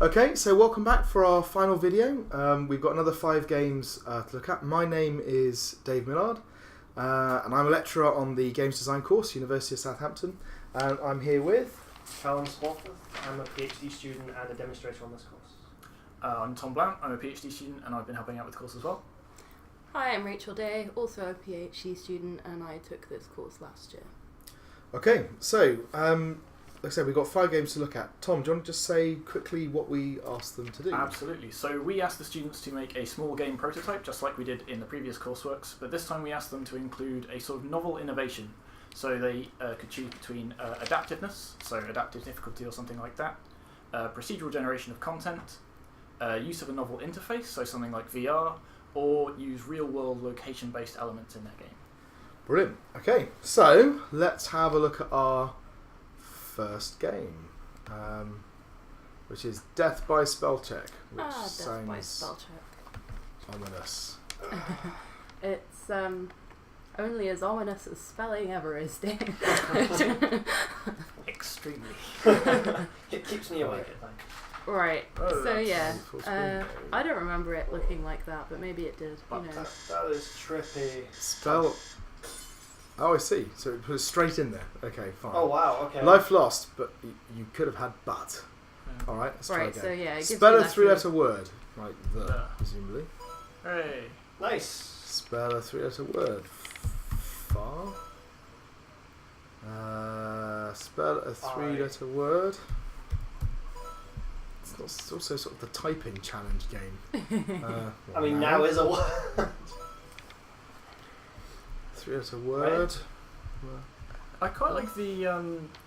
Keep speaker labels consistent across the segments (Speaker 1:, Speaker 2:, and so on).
Speaker 1: Okay, so welcome back for our final video. We've got another 5 games to look at. My name is Dave Millard, and I'm a lecturer on the Games Design course, University of Southampton. And I'm here with...
Speaker 2: Callum Swarthworth. I'm a PhD student and a demonstrator on this course.
Speaker 3: I'm Tom Blount. I'm a PhD student and I've been helping out with the course as well.
Speaker 4: Hi, I'm Rachel Day, also a PhD student, and I took this course last year.
Speaker 1: Okay, so like I said, we've got 5 games to look at. Tom, do you want to just say quickly what we asked them to do?
Speaker 3: Absolutely. So we asked the students to make a small game prototype, just like we did in the previous courseworks, but this time we asked them to include a sort of novel innovation. So they could choose between adaptiveness, so adaptive difficulty or something like that, procedural generation of content, use of a novel interface, so something like VR, or use real-world location-based elements in their game.
Speaker 1: Brilliant. Okay, so let's have a look at our first game, which is Death by Spellcheck, which
Speaker 4: Death by
Speaker 1: sounds
Speaker 4: Spellcheck.
Speaker 1: ominous.
Speaker 4: It's only as ominous as spelling ever is, Dave.
Speaker 3: Extremely.
Speaker 2: It keeps me awake at night.
Speaker 4: Right,
Speaker 1: Oh,
Speaker 4: so
Speaker 1: that's
Speaker 4: yeah,
Speaker 1: full screen.
Speaker 4: I don't remember it looking like that, but maybe it did, who knows.
Speaker 2: That is trippy.
Speaker 1: Spell... Oh, I see. So it was straight in there. Okay, fine.
Speaker 2: Oh wow, okay.
Speaker 1: Life lost, but you could have had but.
Speaker 3: Yeah.
Speaker 1: Alright, let's try
Speaker 4: Right,
Speaker 1: again.
Speaker 4: so yeah, it gives
Speaker 1: Spell
Speaker 4: you
Speaker 1: a
Speaker 4: that
Speaker 1: 3-letter word. Like the,
Speaker 3: The.
Speaker 1: presumably.
Speaker 3: Hey.
Speaker 2: Nice.
Speaker 1: Spell a 3-letter word. Far. Spell a 3-letter word. It's also sort of the typing challenge game.
Speaker 2: I mean, now is a word.
Speaker 1: 3-letter word.
Speaker 3: I quite like the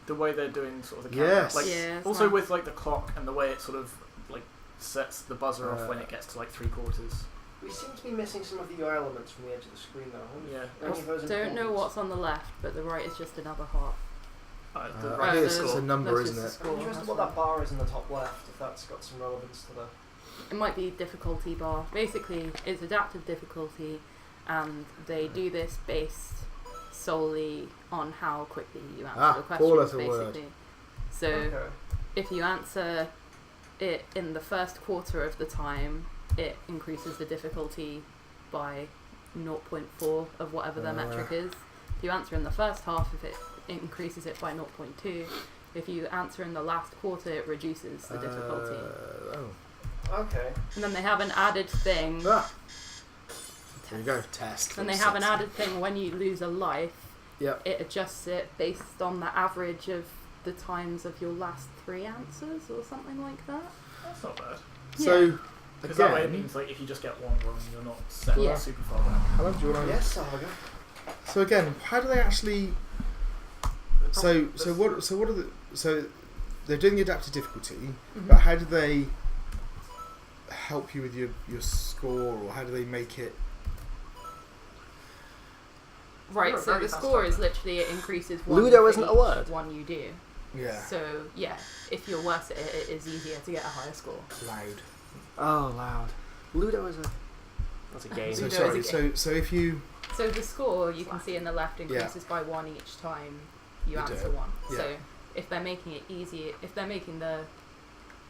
Speaker 3: way they're doing sort of the camera.
Speaker 1: Yes.
Speaker 3: Like,
Speaker 4: Yeah, it's
Speaker 3: also
Speaker 4: nice.
Speaker 3: with like the clock and the way it sort of like sets the buzzer off when it gets to like 3/4.
Speaker 2: We seem to be missing some of the UI elements from the edge of the screen though.
Speaker 3: Yeah.
Speaker 2: Are any of those
Speaker 4: Don't know
Speaker 2: important?
Speaker 4: what's on the left, but the right is just another heart.
Speaker 3: The
Speaker 1: I
Speaker 3: right
Speaker 1: think
Speaker 3: is
Speaker 1: it's
Speaker 3: cool.
Speaker 1: a number,
Speaker 4: That's
Speaker 1: isn't
Speaker 4: just
Speaker 1: it?
Speaker 4: a
Speaker 2: I'm
Speaker 4: score,
Speaker 2: interested
Speaker 4: that's
Speaker 2: what
Speaker 4: fine.
Speaker 2: that bar is in the top left, if that's got some relevance to the...
Speaker 4: It might be difficulty bar. Basically, it's adaptive difficulty, and they do this based solely on how quickly you answer the questions,
Speaker 1: 4-letter word.
Speaker 4: basically. So
Speaker 2: Okay.
Speaker 4: if you answer it in the first quarter of the time, it increases the difficulty by 0.4 of whatever their metric is. If you answer in the first half, if it increases it by 0.2. If you answer in the last quarter, it reduces the difficulty.
Speaker 2: Okay.
Speaker 4: And then they have an added thing.
Speaker 1: There you go. Test.
Speaker 4: And they have an added thing when you lose a life.
Speaker 1: Yep.
Speaker 4: It adjusts it based on the average of the times of your last 3 answers or something like that.
Speaker 3: That's not bad.
Speaker 1: So,
Speaker 3: Because that way it
Speaker 1: again,
Speaker 3: means like if you just get one wrong, you're not set
Speaker 4: Yeah.
Speaker 3: super far back.
Speaker 1: how long do you want to...
Speaker 2: Yes, Saga.
Speaker 1: So again, how do they actually... So what are the... So they're doing the adaptive difficulty, but how do they help you with your score, or how do they make it...
Speaker 4: Right,
Speaker 3: You're a
Speaker 4: so
Speaker 3: very
Speaker 4: the
Speaker 3: fast
Speaker 4: score
Speaker 3: typer.
Speaker 4: is literally it increases one
Speaker 2: Ludo
Speaker 4: for
Speaker 2: isn't a
Speaker 4: each
Speaker 2: word.
Speaker 4: one you do.
Speaker 1: Yeah.
Speaker 4: So yeah, if you're worse at it, it is easier to get a higher score.
Speaker 1: Loud.
Speaker 2: Oh, loud. Ludo is a... That's a game.
Speaker 1: So
Speaker 4: Ludo
Speaker 1: sorry,
Speaker 4: is a
Speaker 1: so if you...
Speaker 4: So the score you can see in the left increases by 1 each time you
Speaker 1: You do
Speaker 4: answer
Speaker 1: it.
Speaker 4: one.
Speaker 1: Yeah.
Speaker 4: So if they're making it easier, if they're making the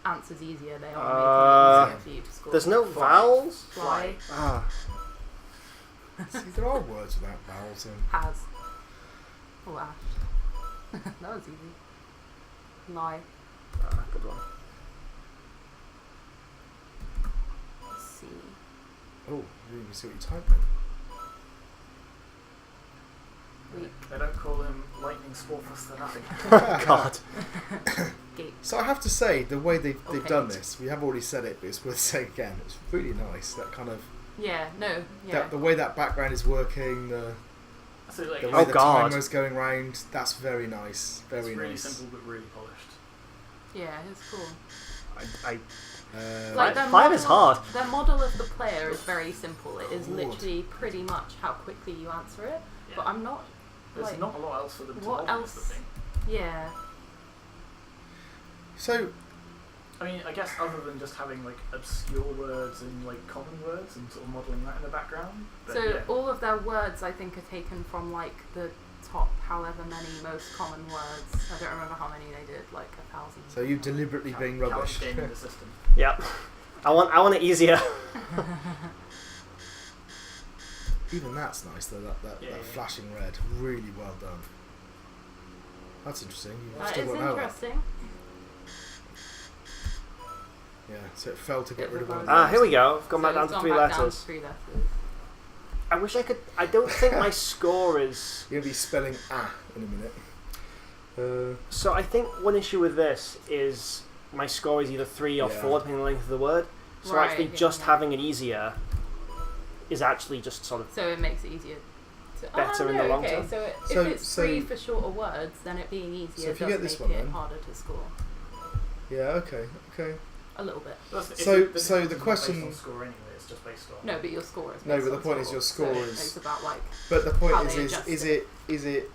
Speaker 4: answers easier, they are making it easier for you to score.
Speaker 2: There's no vowels?
Speaker 4: Fly
Speaker 2: Ah.
Speaker 1: See, there are words without vowels in.
Speaker 4: has. Oh, ash. That was easy. Lie.
Speaker 2: Good one.
Speaker 4: Let's see.
Speaker 1: Oh, you can see what you're typing.
Speaker 4: Weak.
Speaker 3: They don't call him Lightning Swarthus for nothing.
Speaker 2: God.
Speaker 4: Gate.
Speaker 1: So I have to say, the way they've
Speaker 4: Okay.
Speaker 1: done this, we have already said it, but it's worth saying again, it's really nice. That kind of...
Speaker 4: Yeah, no, yeah.
Speaker 1: That, the way that background is working, the
Speaker 3: So like,
Speaker 1: way
Speaker 2: Oh,
Speaker 1: the
Speaker 2: God.
Speaker 1: timer's going round, that's very nice. Very
Speaker 3: it's really
Speaker 1: nice.
Speaker 3: simple but really polished.
Speaker 4: Yeah, it's cool.
Speaker 2: I
Speaker 4: Like their
Speaker 2: Five is hard.
Speaker 4: Their model of the player is very simple. It is
Speaker 1: Good.
Speaker 4: literally pretty much how quickly you answer it.
Speaker 3: Yeah.
Speaker 4: But I'm not.
Speaker 3: There's
Speaker 4: like,
Speaker 3: not a lot else for them to
Speaker 4: what
Speaker 3: model is the
Speaker 4: else?
Speaker 3: thing.
Speaker 4: Yeah.
Speaker 1: So,
Speaker 3: I mean, I guess other than just having like obscure words and like common words and sort of modelling that in the background. But
Speaker 4: So
Speaker 3: yeah.
Speaker 4: all of their words, I think, are taken from like the top however many most common words. I don't remember how many they did, like 1,000.
Speaker 1: So you deliberately being rubbish.
Speaker 3: Game in the system.
Speaker 2: Yep. I want it easier.
Speaker 1: Even that's nice though. That flashing red, really well done. That's interesting. You
Speaker 4: That
Speaker 1: still
Speaker 4: is
Speaker 1: got that.
Speaker 4: interesting.
Speaker 1: Yeah. So it failed to get rid of one.
Speaker 2: Ah, here we go. I've gone
Speaker 4: So
Speaker 2: back down
Speaker 4: it's
Speaker 2: to
Speaker 4: gone
Speaker 2: 3
Speaker 4: back down to
Speaker 2: letters.
Speaker 4: 3 letters.
Speaker 2: I wish I could. I don't think my score is.
Speaker 1: You're gonna be spelling in a minute.
Speaker 2: So I think one issue with this is my score is either 3 or 4, depending on the length of the word. So
Speaker 4: Right,
Speaker 2: actually,
Speaker 4: yeah,
Speaker 2: just
Speaker 4: yeah.
Speaker 2: having it easier is actually just sort of.
Speaker 4: So it makes it easier.
Speaker 2: Better in the long
Speaker 4: okay.
Speaker 2: term.
Speaker 4: So,
Speaker 1: So-
Speaker 4: if it's
Speaker 1: so-
Speaker 4: 3 for shorter words, then it being easier
Speaker 1: So if you
Speaker 4: does
Speaker 1: get this
Speaker 4: make
Speaker 1: one
Speaker 4: it
Speaker 1: then-
Speaker 4: harder to score.
Speaker 1: Yeah. Okay.
Speaker 4: A little bit.
Speaker 1: So the question-
Speaker 3: Based on score anyway, it's just based on.
Speaker 4: No, but your score is.
Speaker 1: No,
Speaker 4: based
Speaker 1: but the
Speaker 4: on
Speaker 1: point is
Speaker 4: score,
Speaker 1: your score
Speaker 4: so
Speaker 1: is-
Speaker 4: It's about like.
Speaker 1: But the
Speaker 4: How
Speaker 1: point
Speaker 4: they
Speaker 1: is
Speaker 4: adjust
Speaker 1: it?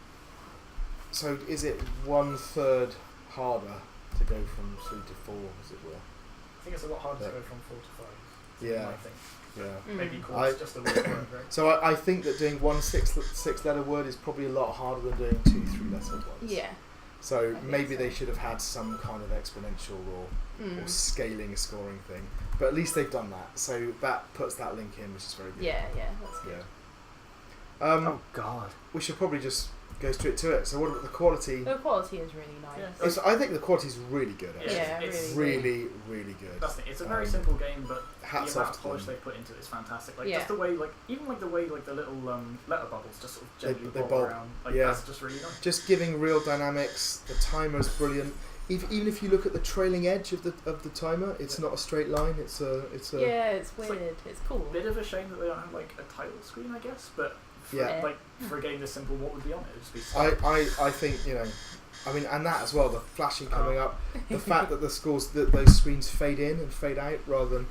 Speaker 1: So is it 1/3 harder to go from 3 to 4, as it were?
Speaker 3: I think it's a lot harder to go from 4 to 5.
Speaker 1: Yeah.
Speaker 3: I think.
Speaker 1: Yeah.
Speaker 3: Maybe
Speaker 4: Mm.
Speaker 3: course just a weird word, right?
Speaker 1: So I think that doing 1 6-letter word is probably a lot harder than doing 2 3-letter ones.
Speaker 4: Yeah.
Speaker 1: So
Speaker 4: think
Speaker 1: maybe
Speaker 4: so.
Speaker 1: they should have had some kind of exponential or
Speaker 4: Mm.
Speaker 1: scaling scoring thing. But at least they've done that. So that puts that link in, which is very good.
Speaker 4: Yeah, that's good.
Speaker 1: Yeah.
Speaker 2: Oh God.
Speaker 1: We should probably just go straight to it. So what about the quality?
Speaker 4: The quality is really nice.
Speaker 3: Yeah.
Speaker 1: I think the quality is really good. Actually.
Speaker 4: Yeah,
Speaker 3: it's
Speaker 1: Really, really good.
Speaker 3: That's it. It's a very
Speaker 1: Um,
Speaker 3: simple game, but the
Speaker 1: Hats
Speaker 3: amount
Speaker 1: off
Speaker 3: of
Speaker 1: to
Speaker 3: polish
Speaker 1: them.
Speaker 3: they put into it is fantastic. Like
Speaker 4: Yeah.
Speaker 3: just the way, even the way the little letter bubbles just sort of gently
Speaker 1: They
Speaker 3: bob
Speaker 1: bob.
Speaker 3: around. Like
Speaker 1: Yeah.
Speaker 3: that's just really nice.
Speaker 1: Just giving real dynamics. The timer's brilliant. Even if you look at the trailing edge of the timer, it's not a straight line. It's a.
Speaker 4: Yeah, it's
Speaker 3: It's
Speaker 4: weird. It's cool.
Speaker 3: Bit of a shame that they don't have like a title screen, I guess. But for,
Speaker 1: Yeah.
Speaker 3: like for a game this simple, what would be on it? It'd just be
Speaker 1: I think and that as well. The flashing coming up. The fact that those screens fade in and fade out rather than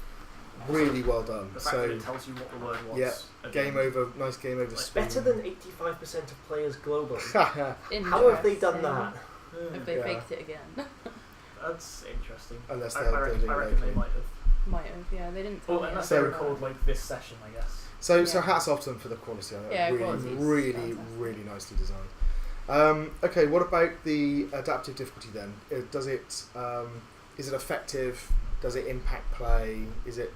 Speaker 1: really well done.
Speaker 3: the fact that
Speaker 1: So
Speaker 3: it tells you what the word was.
Speaker 1: yeah,
Speaker 3: at the
Speaker 1: game
Speaker 3: end.
Speaker 1: over. Nice game over.
Speaker 3: Like,
Speaker 1: screen.
Speaker 2: Better than 85% of players globally.
Speaker 4: Interesting.
Speaker 2: How have they done that?
Speaker 4: Have they
Speaker 1: Yeah.
Speaker 4: faked it again?
Speaker 3: That's interesting.
Speaker 1: Unless
Speaker 3: I
Speaker 1: they're
Speaker 3: reckon
Speaker 1: doing
Speaker 3: they
Speaker 1: locally.
Speaker 3: might have.
Speaker 4: Might have. Yeah, they didn't. Tell
Speaker 3: Well,
Speaker 4: me
Speaker 3: unless
Speaker 4: that.
Speaker 3: they record like this session, I guess.
Speaker 1: So
Speaker 4: Yeah.
Speaker 1: hats off to them for the quality.
Speaker 4: Yeah,
Speaker 1: really,
Speaker 4: quality's
Speaker 1: really,
Speaker 4: fantastic.
Speaker 1: really nicely designed. Okay, what about the adaptive difficulty then? Does it is it effective? Does it impact play? Is it?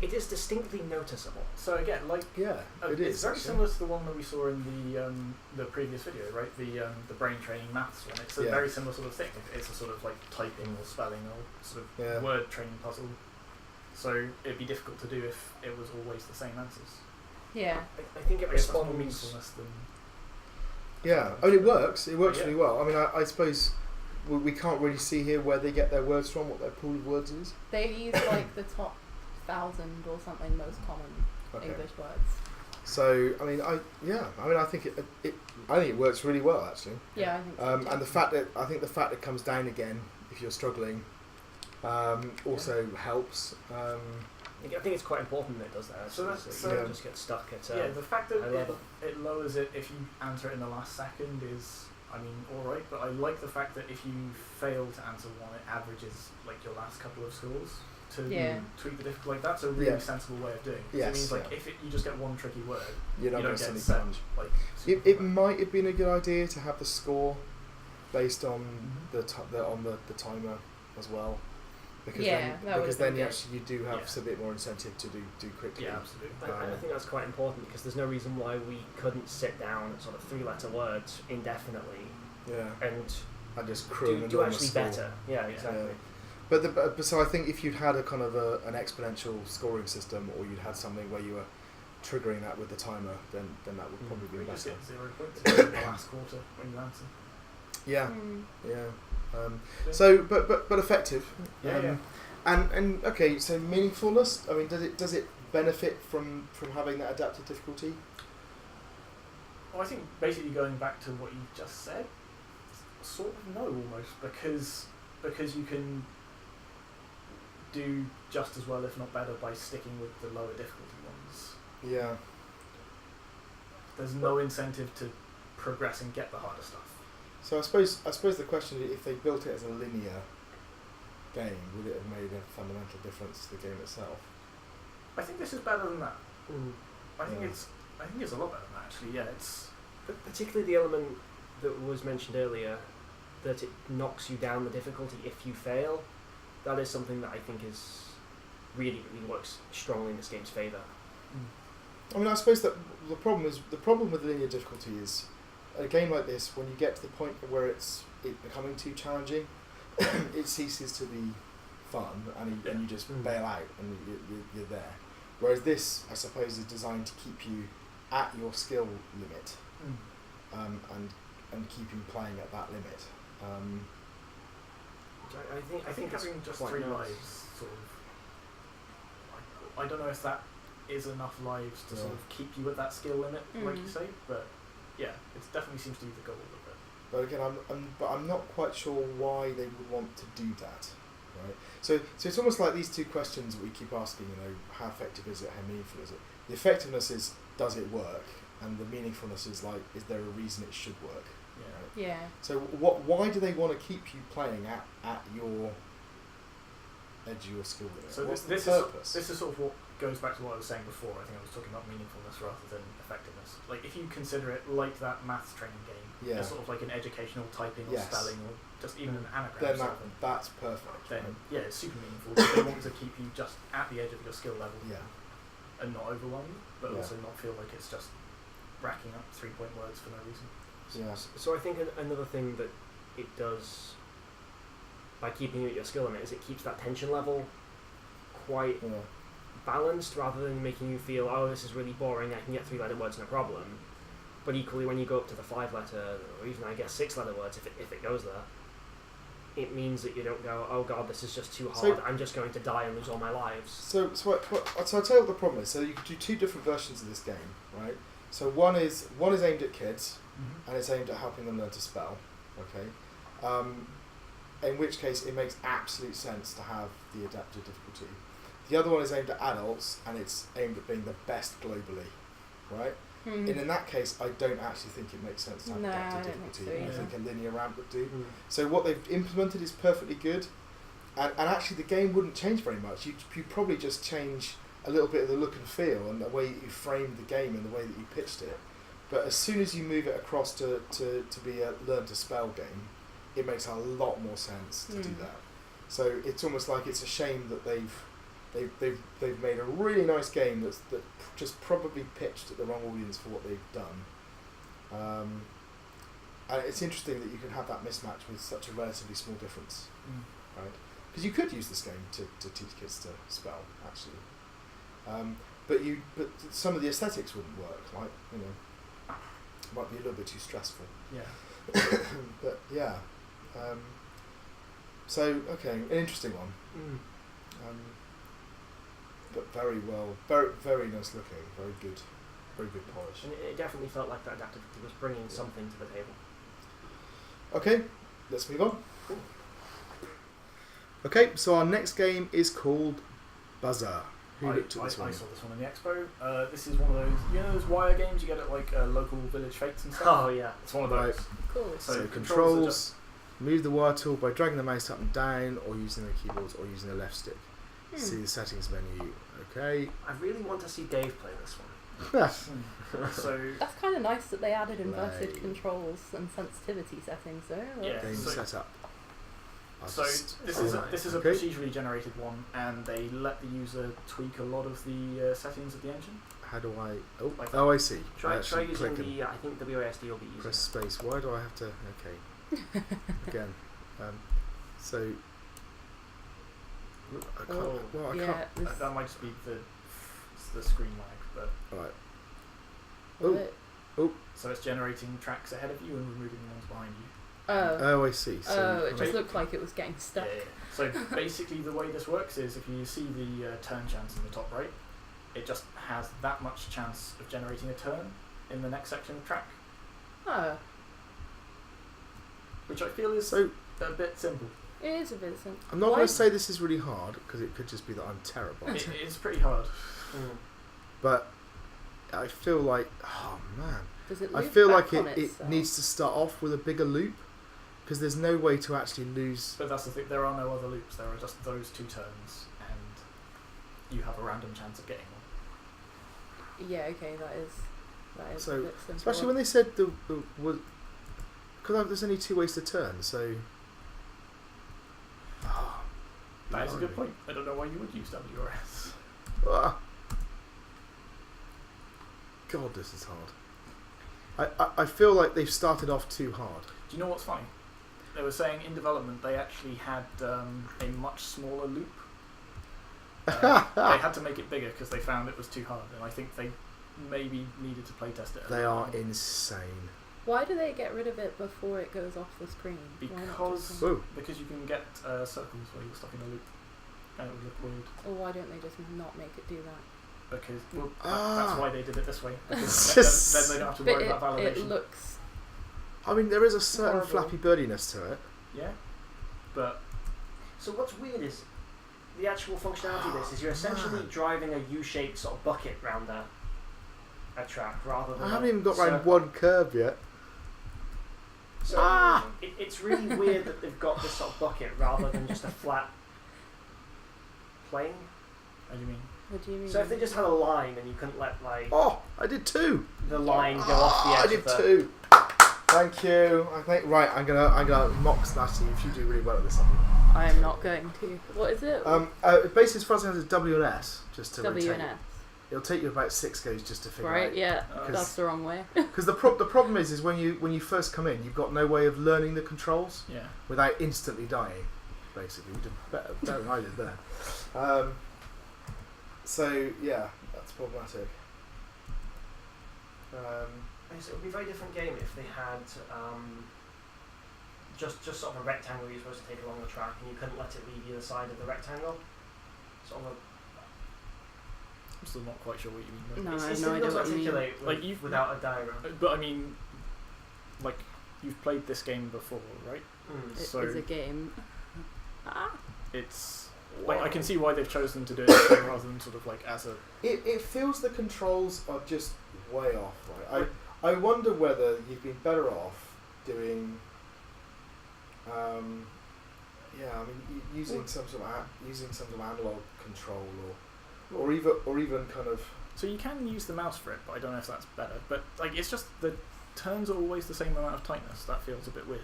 Speaker 2: It is distinctly noticeable.
Speaker 3: So again, like
Speaker 1: Yeah, it is.
Speaker 3: it's very
Speaker 1: actually.
Speaker 3: similar to the one that we saw in the previous video, right? The brain training maths one. It's a
Speaker 1: Yeah.
Speaker 3: very similar sort of thing. It's a sort of like typing or spelling or sort of
Speaker 1: Yeah.
Speaker 3: word training puzzle. So it'd be difficult to do if it was always the same answers.
Speaker 4: Yeah.
Speaker 2: I think it
Speaker 3: I guess that's more
Speaker 2: responds.
Speaker 3: meaningfulness than.
Speaker 1: Yeah, I mean it works. It works
Speaker 3: Yeah.
Speaker 1: really well. I mean, I suppose we can't really see here where they get their words from, what their pool of words is.
Speaker 4: They use like the top 1,000 or something most common
Speaker 1: Okay.
Speaker 4: English words.
Speaker 1: So I mean, I think it works really well actually.
Speaker 4: Yeah, I think. So too.
Speaker 1: And the fact it comes down again if you're struggling also helps.
Speaker 2: I think it's quite important that it does that.
Speaker 3: So that's-
Speaker 2: you
Speaker 3: so-
Speaker 2: don't just get stuck at.
Speaker 3: Yeah, the fact that
Speaker 2: high level.
Speaker 3: it lowers it if you answer it in the last second is, I mean, alright, but I like the fact that if you fail to answer one, it averages like your last couple of scores to
Speaker 4: Yeah.
Speaker 3: tweak the difficulty. Like that's a really
Speaker 1: Yeah.
Speaker 3: sensible way of doing it. 'Cause
Speaker 1: Yes,
Speaker 3: it means like
Speaker 1: yeah.
Speaker 3: if you just get one tricky word,
Speaker 1: You're not
Speaker 3: you
Speaker 1: going
Speaker 3: don't
Speaker 1: to
Speaker 3: get
Speaker 1: suddenly
Speaker 3: such
Speaker 1: punch.
Speaker 3: like.
Speaker 1: It
Speaker 3: super-
Speaker 1: might have been a good idea to have the score based on
Speaker 3: Mhm.
Speaker 1: the timer as well, because
Speaker 4: Yeah,
Speaker 1: then
Speaker 4: that
Speaker 1: because
Speaker 4: would've
Speaker 1: then
Speaker 4: been
Speaker 1: you
Speaker 4: good.
Speaker 1: actually do have
Speaker 3: Yeah.
Speaker 1: a bit more incentive to do quickly.
Speaker 3: Yeah, absolutely.
Speaker 2: I think that's quite important because there's no reason why we couldn't sit down at sort of 3-letter words indefinitely
Speaker 1: Yeah,
Speaker 2: and
Speaker 1: and just crew an
Speaker 2: do
Speaker 1: enormous
Speaker 2: actually
Speaker 1: score.
Speaker 2: better. Yeah, exactly.
Speaker 1: But so I think if you'd had a kind of an exponential scoring system, or you'd had something where you were triggering that with the timer, then that would probably be
Speaker 3: We just
Speaker 1: better.
Speaker 3: get 0 points in the last quarter when you answer.
Speaker 1: Yeah,
Speaker 4: Mm.
Speaker 1: yeah. So, but effective.
Speaker 3: Yeah, yeah.
Speaker 1: And okay, so meaningfulness. I mean, does it benefit from having that adaptive difficulty?
Speaker 3: Well, I think basically going back to what you just said, sort of no almost because you can do just as well, if not better, by sticking with the lower difficulty ones.
Speaker 1: Yeah.
Speaker 3: There's no incentive to progress and get the harder stuff.
Speaker 1: So I suppose the question is, if they built it as a linear game, would it have made a fundamental difference to the game itself?
Speaker 3: I think this is better than that.
Speaker 2: Mm.
Speaker 3: I think
Speaker 1: Yeah.
Speaker 3: it's a lot better than that actually. Yeah, it's
Speaker 2: particularly the element that was mentioned earlier, that it knocks you down the difficulty if you fail. That is something that I think is really works strongly in this game's favour.
Speaker 1: I mean, I suppose that the problem with linear difficulty is a game like this, when you get to the point where it's becoming too challenging, it ceases to be fun, and you just bail out and you're there. Whereas this, I suppose, is designed to keep you at your skill limit, and keep you playing at that limit.
Speaker 3: I think having just 3 lives sort of. I don't know if that is enough lives to sort of keep you at that skill limit, like you say, but yeah, it definitely seems to be the goal of it.
Speaker 1: But again, I'm not quite sure why they would want to do that, right? So it's almost like these two questions that we keep asking. How effective is it? How meaningful is it? The effectiveness is, does it work? And the meaningfulness is like, is there a reason it should work?
Speaker 3: Yeah.
Speaker 1: Right?
Speaker 4: Yeah.
Speaker 1: So why do they want to keep you playing at your edge of your skill limit?
Speaker 3: So
Speaker 1: What's
Speaker 3: this
Speaker 1: the purpose?
Speaker 3: is sort of what goes back to what I was saying before. I think I was talking about meaningfulness rather than effectiveness. Like if you consider it like that maths training game, as sort of like an educational typing or spelling or just even an anagram.
Speaker 1: Then that's perfect.
Speaker 3: Then
Speaker 1: right?
Speaker 3: it's super meaningful. They want to keep you just at the edge of your skill level, and not overwhelm you, but also not feel like it's just racking up 3-point words for no reason.
Speaker 1: Yeah.
Speaker 2: So I think another thing that it does by keeping you at your skill limit is it keeps that tension level quite balanced, rather than making you feel, oh, this is really boring, I can get 3-letter words no problem. But equally, when you go up to the 5-letter, or even I guess 6-letter words, if it goes there, it means that you don't go, oh god, this is just too hard, I'm just going to die and lose all my lives.
Speaker 1: So I'll tell you what the problem is. So you could do 2 different versions of this game, right? So one is aimed at kids, and it's aimed at helping them learn to spell, okay? In which case it makes absolute sense to have the adaptive difficulty. The other one is aimed at adults, and it's aimed at being the best globally, right? And in that case, I don't actually think it makes sense to have adaptive difficulty. I think a linear ramp would do. So what they've implemented is perfectly good, and actually the game wouldn't change very much. You'd probably just change a little bit of the look and feel and the way you framed the game and the way that you pitched it. But as soon as you move it across to be a learn to spell game, it makes a lot more sense to do that. So it's almost like it's a shame that they've made a really nice game that just probably pitched at the wrong audience for what they've done. And it's interesting that you can have that mismatch with such a relatively small difference, right? Because you could use this game to teach kids to spell, actually. But some of the aesthetics wouldn't work. Like, it might be a little bit too stressful.
Speaker 3: Yeah.
Speaker 1: But yeah. So okay, an interesting one. But very well, very nice looking, very good polish.
Speaker 2: And it definitely felt like that adaptivity was bringing something to the table.
Speaker 1: Okay, let's move on. Cool. Okay, so our next game is called Buzzer. Who looked at this one?
Speaker 3: I saw this one in the expo. This is one of those, those wire games you get at like local village fates and stuff.
Speaker 2: Oh yeah,
Speaker 3: it's one of those.
Speaker 4: Cool.
Speaker 1: So controls, move the wire tool by dragging the mouse up and down, or using the keyboards, or using the left stick. See the settings menu. Okay.
Speaker 2: I really want to see Dave play this one.
Speaker 3: So
Speaker 4: that's kind of nice that they added inverted controls and sensitivity settings though.
Speaker 1: Game setup.
Speaker 3: So this is a procedurally generated one, and they let the user tweak a lot of the settings of the engine.
Speaker 1: How do I? Oh, I see.
Speaker 2: Try using the. I think the WASD will be easier.
Speaker 1: Press space. Why do I have to? Okay. Again. So. I can't.
Speaker 3: That might just be the screen lag, but.
Speaker 1: Alright. Oh.
Speaker 3: So it's generating tracks ahead of you and removing the ones behind you.
Speaker 1: Oh, I see. So
Speaker 4: it just looked like it was getting stuck.
Speaker 3: Yeah. So basically the way this works is if you see the turn chance in the top right, it just has that much chance of generating a turn in the next section of track.
Speaker 4: Oh.
Speaker 3: Which I feel is
Speaker 1: a
Speaker 3: bit simple.
Speaker 4: It is a bit simple.
Speaker 1: I'm not going to say this is really hard, because it could just be that I'm terrible.
Speaker 3: It is pretty hard.
Speaker 1: But I feel like, oh man.
Speaker 4: Does it
Speaker 1: I feel like it needs to start off with a bigger loop, because there's no way to actually lose.
Speaker 3: But that's the thing, there are no other loops, there are just those 2 turns, and you have a random chance of getting one.
Speaker 4: Yeah, okay, that is. That is
Speaker 1: So,
Speaker 4: a bit simple.
Speaker 1: especially when they said the was because there's only 2 ways to turn. So
Speaker 3: That is a good point. I don't know why you would use WRS.
Speaker 1: Ah. God, this is hard. I feel like they've started off too hard.
Speaker 3: Do you know what's funny? They were saying in development they actually had a much smaller loop. They had to make it bigger because they found it was too hard, and I think they maybe needed to playtest it.
Speaker 1: They are insane.
Speaker 4: Why do they get rid of it before it goes off the screen?
Speaker 3: Because you can get circles where you're stuck in a loop, and it would look weird.
Speaker 4: Or why don't they just not make it do that?
Speaker 3: Because that's why they did it this way. Because then they don't have to worry about validation.
Speaker 4: It looks.
Speaker 1: I mean, there is a certain
Speaker 4: horrible.
Speaker 1: Flappy Birdiness to it.
Speaker 3: Yeah, but
Speaker 2: So what's weird is the actual functionality of this is you're essentially driving a U-shaped sort of bucket round a track rather than.
Speaker 1: I haven't even got round one curve yet.
Speaker 2: So it's really weird that they've got this sort of bucket rather than just a flat plane.
Speaker 3: how do you mean?
Speaker 4: What do you mean?
Speaker 2: So if they just had a line and you couldn't let like
Speaker 1: Oh, I did 2.
Speaker 2: the line go off the edge
Speaker 1: I did
Speaker 2: of the
Speaker 1: 2. Thank you. I think I'm gonna mock Snatchy if you do really well at this.
Speaker 4: I am not going to. What is it?
Speaker 1: Basically, as far as it has a W and S, just to
Speaker 4: W
Speaker 1: rotate.
Speaker 4: and S.
Speaker 1: It'll take you about 6 goes just to figure
Speaker 4: Right?
Speaker 1: out.
Speaker 4: Yeah,
Speaker 3: Because-
Speaker 4: that's the wrong way.
Speaker 1: Because the problem is when you first come in, you've got no way of learning the controls
Speaker 3: Yeah.
Speaker 1: without instantly dying. Basically, you did better than I did there. So yeah, that's problematic.
Speaker 2: It would be a very different game if they had just sort of a rectangle you're supposed to take along the track and you couldn't let it leave either side of the rectangle. Sort of
Speaker 3: I'm still not quite sure what you mean.
Speaker 4: No,
Speaker 2: it's
Speaker 4: I have no idea
Speaker 2: difficult to
Speaker 4: what you mean.
Speaker 2: articulate
Speaker 3: Like
Speaker 2: without a diagram.
Speaker 3: But I mean, like you've played this game before, right?
Speaker 2: Mm.
Speaker 4: It
Speaker 3: So-
Speaker 4: is a game.
Speaker 3: It's like I can see why they've chosen to do it this way rather than sort of like as a.
Speaker 1: It feels the controls are just way off. Right? I wonder whether you'd been better off doing. Using some sort of analog control or even kind of.
Speaker 3: So you can use the mouse for it, but I don't know if that's better. But like it's just the turns are always the same amount of tightness. That feels a bit weird.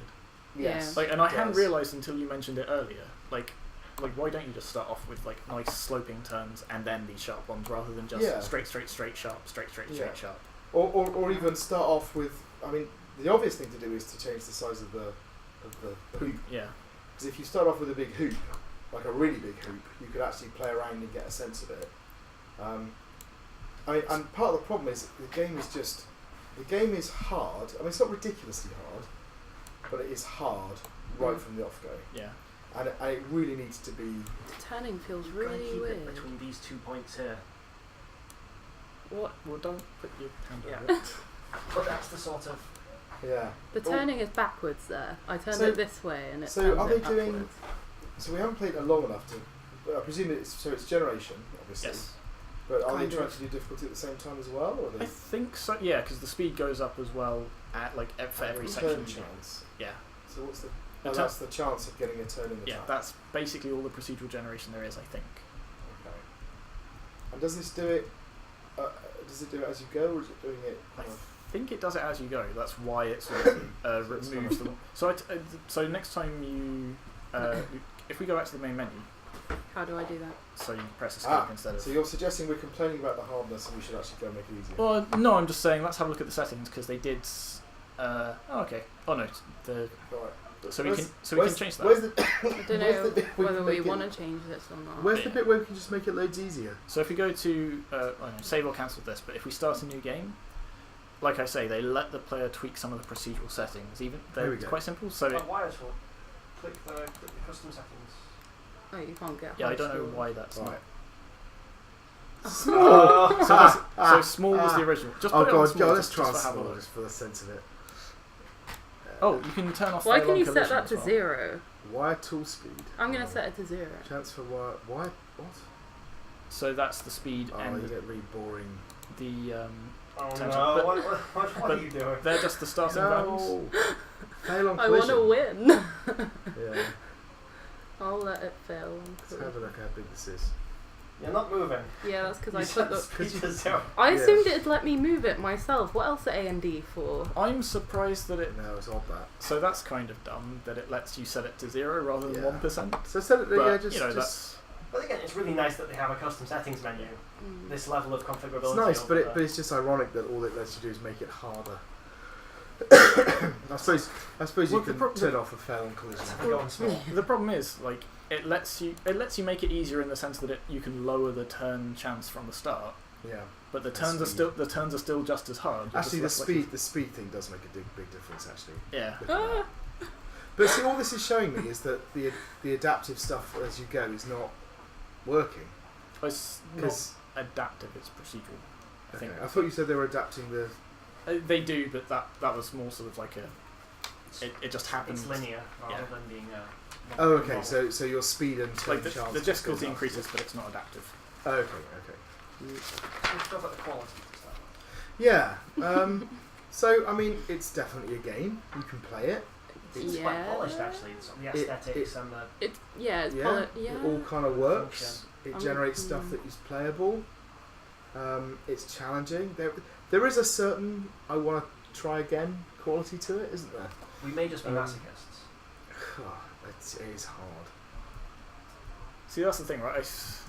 Speaker 1: Yes.
Speaker 3: Like, and I
Speaker 1: it
Speaker 3: hadn't
Speaker 1: does.
Speaker 3: realised until you mentioned it earlier. Like why don't you just start off with like nice sloping turns and then these sharp ones rather than just
Speaker 1: Yeah.
Speaker 3: straight, sharp, straight,
Speaker 1: Yeah.
Speaker 3: sharp.
Speaker 1: Or even start off with. I mean, the obvious thing to do is to change the size of the hoop.
Speaker 3: Yeah.
Speaker 1: Because if you start off with a big hoop, like a really big hoop, you could actually play around and get a sense of it. And part of the problem is the game is hard. I mean, it's not ridiculously hard, but it is hard right from the off go.
Speaker 3: Yeah.
Speaker 1: And it really needs to be.
Speaker 4: The turning feels
Speaker 2: Try and
Speaker 4: really
Speaker 2: keep
Speaker 4: weird.
Speaker 2: it between these 2 points here.
Speaker 4: What?
Speaker 3: Well, don't put your hand
Speaker 2: Yeah.
Speaker 3: over it.
Speaker 2: But that's the sort of
Speaker 1: Yeah.
Speaker 4: The turning is backwards there. I turned
Speaker 1: So-
Speaker 4: it this way and it
Speaker 1: so
Speaker 4: turns
Speaker 1: are
Speaker 4: it
Speaker 1: they doing-
Speaker 4: backwards.
Speaker 1: So we haven't played it long enough to. I presume it's generation, obviously.
Speaker 3: Yes.
Speaker 1: But are
Speaker 4: Kind
Speaker 1: they trying
Speaker 4: of.
Speaker 1: to do difficulty at the same time as well, or are
Speaker 3: I
Speaker 1: they
Speaker 3: think so. Yeah, because the speed goes up as well at like for every
Speaker 1: turn
Speaker 3: section.
Speaker 1: chance?
Speaker 3: Yeah.
Speaker 1: So what's the?
Speaker 3: The
Speaker 1: Oh,
Speaker 3: turn-
Speaker 1: that's the chance of getting a turn in the
Speaker 3: Yeah,
Speaker 1: track.
Speaker 3: that's basically all the procedural generation there is, I think.
Speaker 1: Okay. And does this do it? Does it do it as you go, or is it doing it
Speaker 3: I
Speaker 1: kind of?
Speaker 3: think it does it as you go. That's why it sort of
Speaker 1: it's
Speaker 3: removes
Speaker 1: kind
Speaker 3: them. So so next time you, if we go back to the main menu,
Speaker 4: How do I do that?
Speaker 3: so you press escape instead of.
Speaker 1: So you're suggesting we're complaining about the hardness, and we should actually go and make it easier.
Speaker 3: Well, no, I'm just saying let's have a look at the settings because they did. Oh, okay. Oh no, the
Speaker 1: Right.
Speaker 3: so we can
Speaker 1: where's-
Speaker 3: change that.
Speaker 1: Where's the?
Speaker 4: I don't
Speaker 1: Where's the
Speaker 4: know
Speaker 1: bit we
Speaker 4: whether
Speaker 1: can
Speaker 4: we
Speaker 1: make it-
Speaker 4: want to change this or not.
Speaker 1: Where's the bit where we can just make it loads easier?
Speaker 3: So if we go to I don't know, save or cancel this, but if we start a new game, like I say, they let the player tweak some of the procedural settings. Even
Speaker 1: There we
Speaker 3: it's
Speaker 1: go.
Speaker 3: quite simple. So
Speaker 2: like wire tool. Click the custom settings.
Speaker 4: Oh, you can't get.
Speaker 3: yeah, I
Speaker 4: high
Speaker 3: don't know
Speaker 4: score.
Speaker 3: why that's
Speaker 1: Right.
Speaker 2: Oh.
Speaker 3: so small was the original. Just
Speaker 1: Oh
Speaker 3: put it on
Speaker 1: god,
Speaker 3: small,
Speaker 1: let's
Speaker 3: just
Speaker 1: try
Speaker 3: for have a
Speaker 1: small
Speaker 3: look.
Speaker 1: just for the sense of it.
Speaker 3: Oh, you can turn off.
Speaker 4: Why
Speaker 3: fail
Speaker 4: can
Speaker 3: on
Speaker 4: you set
Speaker 3: collision
Speaker 4: that
Speaker 3: as
Speaker 4: to
Speaker 3: well.
Speaker 4: 0?
Speaker 1: Wire tool speed.
Speaker 4: I'm gonna set it to 0.
Speaker 1: Chance for wire. What?
Speaker 3: So that's the speed
Speaker 1: Oh,
Speaker 3: and
Speaker 1: you get really boring.
Speaker 3: the
Speaker 2: Oh
Speaker 3: Turns
Speaker 2: no!
Speaker 3: out-
Speaker 2: What
Speaker 3: but-
Speaker 2: are you doing?
Speaker 3: they're just the starting values.
Speaker 1: No. Fail on
Speaker 4: I want to
Speaker 1: collision.
Speaker 4: win.
Speaker 1: Yeah.
Speaker 4: I'll let it fail.
Speaker 1: Let's have a look how big this is.
Speaker 2: You're not moving.
Speaker 4: Yeah, that's because I
Speaker 2: You
Speaker 4: took
Speaker 2: said
Speaker 4: the.
Speaker 2: speed to 0.
Speaker 4: I
Speaker 1: Yeah.
Speaker 4: assumed it'd let me move it myself. What else are A and D for?
Speaker 3: I'm surprised that it.
Speaker 1: No, it's odd that.
Speaker 3: So that's kind of dumb that it lets you set it to 0 rather than
Speaker 1: Yeah.
Speaker 3: 1%.
Speaker 1: So set it,
Speaker 3: But,
Speaker 1: yeah, just,
Speaker 3: you know,
Speaker 1: just
Speaker 3: that's.
Speaker 2: But again, it's really nice that they have a custom settings menu. This level of configurability.
Speaker 1: it's nice,
Speaker 2: over
Speaker 1: but
Speaker 2: the-
Speaker 1: it's just ironic that all it lets you do is make it harder. I suppose you
Speaker 3: Well, the
Speaker 1: can
Speaker 3: pro-
Speaker 1: turn off a fail on collision.
Speaker 2: Let's have a go on small.
Speaker 3: The problem is, like, it lets you make it easier in the sense that you can lower the turn chance from the start,
Speaker 1: Yeah.
Speaker 3: but the
Speaker 1: And
Speaker 3: turns are
Speaker 1: speed.
Speaker 3: still just as hard. You're
Speaker 1: Actually,
Speaker 3: just
Speaker 1: the
Speaker 3: less likely-
Speaker 1: speed thing does make a big difference. Actually.
Speaker 3: Yeah.
Speaker 1: Look at that. But see, all this is showing me is that the adaptive stuff as you go is not working.
Speaker 3: It's not
Speaker 1: 'Cause-
Speaker 3: adaptive. It's procedural. I think.
Speaker 1: I thought you said they were adapting the.
Speaker 3: They do, but that was more sort of like a. It just happens.
Speaker 2: It's linear rather
Speaker 3: Yeah.
Speaker 2: than being a.
Speaker 1: Oh, okay. So your speed and turn
Speaker 3: Like the
Speaker 1: chance
Speaker 3: difficulty
Speaker 1: goes up.
Speaker 3: increases, but it's not adaptive.
Speaker 1: Oh, okay.
Speaker 2: Let's go about the quality to start with.
Speaker 1: Yeah. So I mean, it's definitely a game. You can play it.
Speaker 2: It's quite polished actually. It's the aesthetics and the.
Speaker 4: It's
Speaker 1: Yeah. It all kind of works. It
Speaker 4: I'm
Speaker 1: generates stuff that is playable. It's challenging. There is a certain I want to try again quality to it, isn't there?
Speaker 2: We may just be
Speaker 1: Um,
Speaker 2: masochists.
Speaker 1: It is hard.
Speaker 3: See, that's the thing, right?
Speaker 4: It's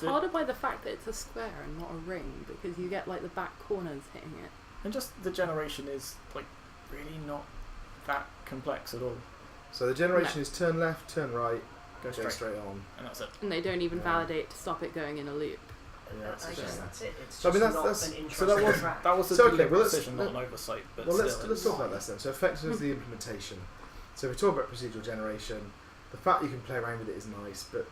Speaker 3: The-
Speaker 4: harder by the fact that it's a square and not a ring because you get like the back corners hitting it.
Speaker 3: And just the generation is like really not that complex at all.
Speaker 1: So the generation is turn left, turn right,
Speaker 3: Go
Speaker 1: go
Speaker 3: straight,
Speaker 1: straight on.
Speaker 3: and that's it.
Speaker 4: And they don't even
Speaker 1: Yeah.
Speaker 4: validate to stop it going in a loop.
Speaker 1: Yeah, that's
Speaker 2: I
Speaker 1: a
Speaker 2: guess
Speaker 1: shame.
Speaker 2: that's it. It's
Speaker 1: So, I
Speaker 2: just
Speaker 1: mean,
Speaker 2: not
Speaker 1: that's-
Speaker 2: an
Speaker 1: so
Speaker 2: interesting
Speaker 1: that was-
Speaker 2: track.
Speaker 3: That was a
Speaker 1: So, okay,
Speaker 3: deliberate
Speaker 1: well, let's-
Speaker 3: decision, not an oversight. But
Speaker 1: Well,
Speaker 3: still,
Speaker 1: let's talk about that then. So effectively, the implementation. So if we talk about procedural generation, the fact you can play around with it is nice, but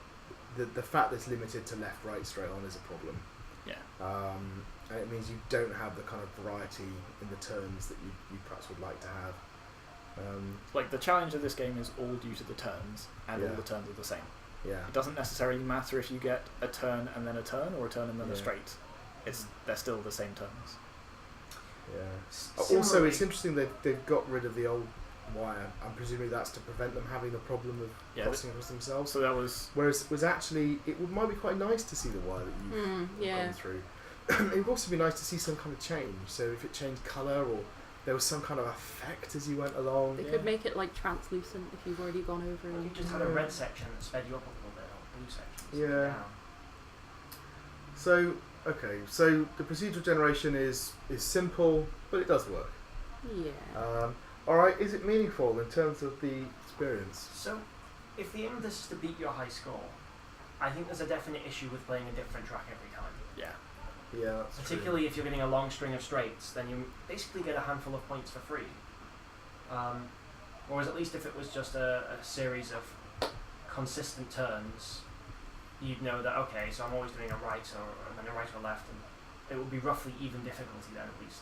Speaker 1: the fact that it's limited to left, right, straight on is a problem.
Speaker 3: Yeah.
Speaker 1: And it means you don't have the kind of variety in the turns that you perhaps would like to have.
Speaker 3: Like the challenge of this game is all due to the turns, and
Speaker 1: Yeah.
Speaker 3: all the turns are the same.
Speaker 1: Yeah.
Speaker 3: It doesn't necessarily matter if you get a turn and then a turn, or a turn and then a
Speaker 1: Yeah.
Speaker 3: straight. They're still the same turns.
Speaker 1: Yeah. Also, it's interesting they've got rid of the old wire. I'm presuming that's to prevent them having a problem of
Speaker 3: Yeah,
Speaker 1: crossing across themselves.
Speaker 3: So that was
Speaker 1: Whereas was actually might be quite nice to see the wire that you've
Speaker 4: Yeah.
Speaker 1: gone through. It would also be nice to see some kind of change. So if it changed colour or there was some kind of effect as you went along.
Speaker 4: They
Speaker 3: Yeah.
Speaker 4: could make it like translucent if you've already gone over
Speaker 2: Well, you
Speaker 4: and
Speaker 2: just had a red section that sped you up a little bit, or a blue section. that sped you
Speaker 1: Yeah.
Speaker 2: down.
Speaker 1: So so the procedural generation is simple, but it does work.
Speaker 4: yeah.
Speaker 1: All right, is it meaningful in terms of the experience?
Speaker 2: So, if the aim of this is to beat your high score, I think there's a definite issue with playing a different track every time.
Speaker 3: yeah.
Speaker 1: Yeah, that's
Speaker 2: Particularly if you're getting a long string of straights, then you basically get a handful of points for free. Whereas at least if it was just a series of consistent turns, you'd know that, okay, so I'm always doing a right and then a right or a left, and it would be roughly even difficulty then at least.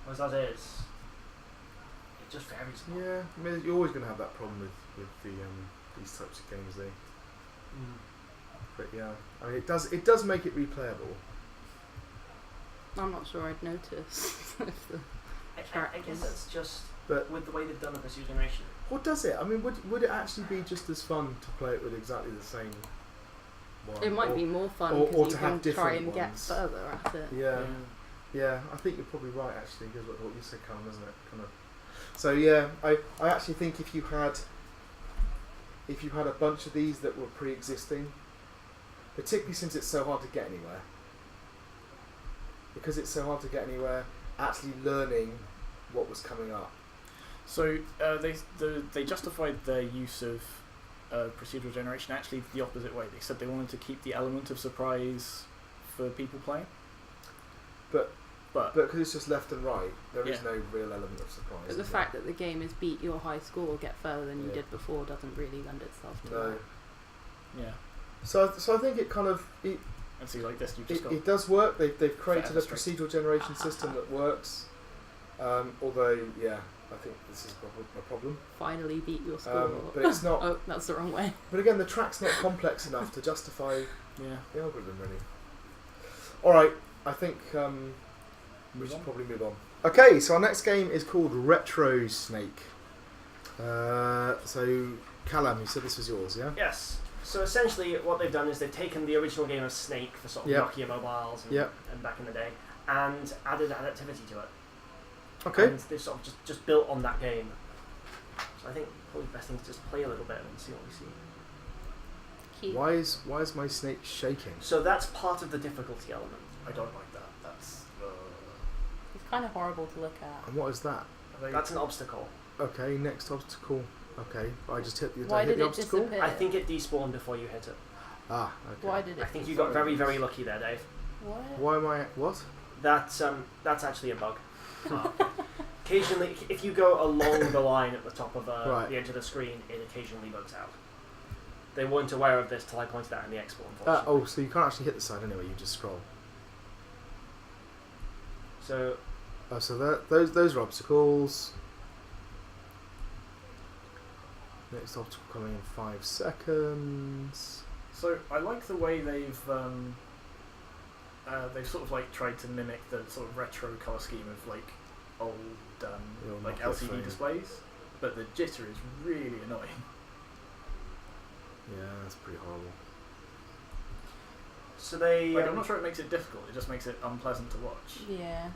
Speaker 2: Whereas as is, it just varies a lot.
Speaker 1: true. Yeah, I mean, you're always going to have that problem with the these types of games, But yeah, I mean, it does make it replayable.
Speaker 4: I'm not sure I'd notice. if the
Speaker 2: I guess that's just
Speaker 1: But
Speaker 2: with the way they've done the pursuit generation.
Speaker 1: what does it? I mean, would it actually be just as fun to play it with exactly the same one?
Speaker 4: it might
Speaker 1: Or-
Speaker 4: be more fun
Speaker 1: or
Speaker 4: because
Speaker 1: to
Speaker 4: you
Speaker 1: have
Speaker 4: can try
Speaker 1: different
Speaker 4: and get
Speaker 1: ones.
Speaker 4: further at it.
Speaker 1: Yeah. Yeah, I think you're probably right actually, because what you said, Callum, isn't it? Kind of. So yeah, I actually think if you had a bunch of these that were pre-existing, particularly since it's so hard to get anywhere, actually learning what was coming up.
Speaker 3: So they justified their use of procedural generation actually the opposite way. They said they wanted to keep the element of surprise for people playing. But
Speaker 1: because it's just left and right, there is
Speaker 3: Yeah.
Speaker 1: no real element of surprise.
Speaker 4: But the
Speaker 1: is
Speaker 4: fact that the game is beat your high score or get further than you
Speaker 1: Yeah.
Speaker 4: did before doesn't really lend itself to
Speaker 1: there? No.
Speaker 4: that.
Speaker 3: yeah,
Speaker 1: So I think it kind of
Speaker 3: and see like this you've just got
Speaker 1: it does work. They've created a
Speaker 3: Fair,
Speaker 1: procedural generation system that works. Although yeah, I think this is a problem.
Speaker 4: Finally beat your score.
Speaker 1: But it's not.
Speaker 4: Oh, that's the wrong way.
Speaker 1: But again, the track's not complex enough to justify
Speaker 3: yeah.
Speaker 1: the algorithm, really. All right, I think we
Speaker 3: Move
Speaker 1: should
Speaker 3: on.
Speaker 1: probably move on. Okay, so our next game is called Retro Snake. So Callum, you said this was yours, yeah?
Speaker 2: Yes. So essentially, what they've done is they've taken the original game of Snake for sort of
Speaker 1: Yep.
Speaker 2: Nokia mobiles and,
Speaker 1: Yep.
Speaker 2: and back in the day, and added adaptivity to it.
Speaker 1: Okay.
Speaker 2: And they've sort of just built on that game. So I think probably the best thing is just play a little bit and see what we see.
Speaker 4: Cute.
Speaker 1: Why is my snake shaking?
Speaker 2: So that's part of the difficulty element.
Speaker 3: I don't like that. That's.
Speaker 4: It's kind of horrible to look at.
Speaker 1: And what is that?
Speaker 2: That's an obstacle.
Speaker 1: Okay, next obstacle. Okay, I just hit the.
Speaker 4: Why
Speaker 1: I hit
Speaker 4: did
Speaker 1: the
Speaker 4: it
Speaker 1: obstacle.
Speaker 4: disappear?
Speaker 2: I think it despawned before you hit it.
Speaker 1: Ah, okay.
Speaker 4: Why did it?
Speaker 2: I think you got very, very lucky there, Dave.
Speaker 4: What?
Speaker 1: Why am I? What?
Speaker 2: That's actually a bug. Occasionally, if you go along the line at the top of
Speaker 1: Right.
Speaker 2: the edge of the screen, it occasionally bugs out. They weren't aware of this till I pointed out in the export, unfortunately.
Speaker 1: Oh, so you can't actually hit the side anyway. You just scroll.
Speaker 2: So
Speaker 1: Oh, so those are obstacles. Next obstacle coming in 5 seconds.
Speaker 3: So I like the way they've sort of like tried to mimic the sort of retro colour scheme of like old like
Speaker 1: Nokia
Speaker 3: LCD
Speaker 1: frame.
Speaker 3: displays, but the jitter is really annoying.
Speaker 1: Yeah, that's pretty horrible.
Speaker 2: So they.
Speaker 3: Like, I'm not sure it makes it difficult. It just makes it unpleasant to watch.
Speaker 4: Yeah.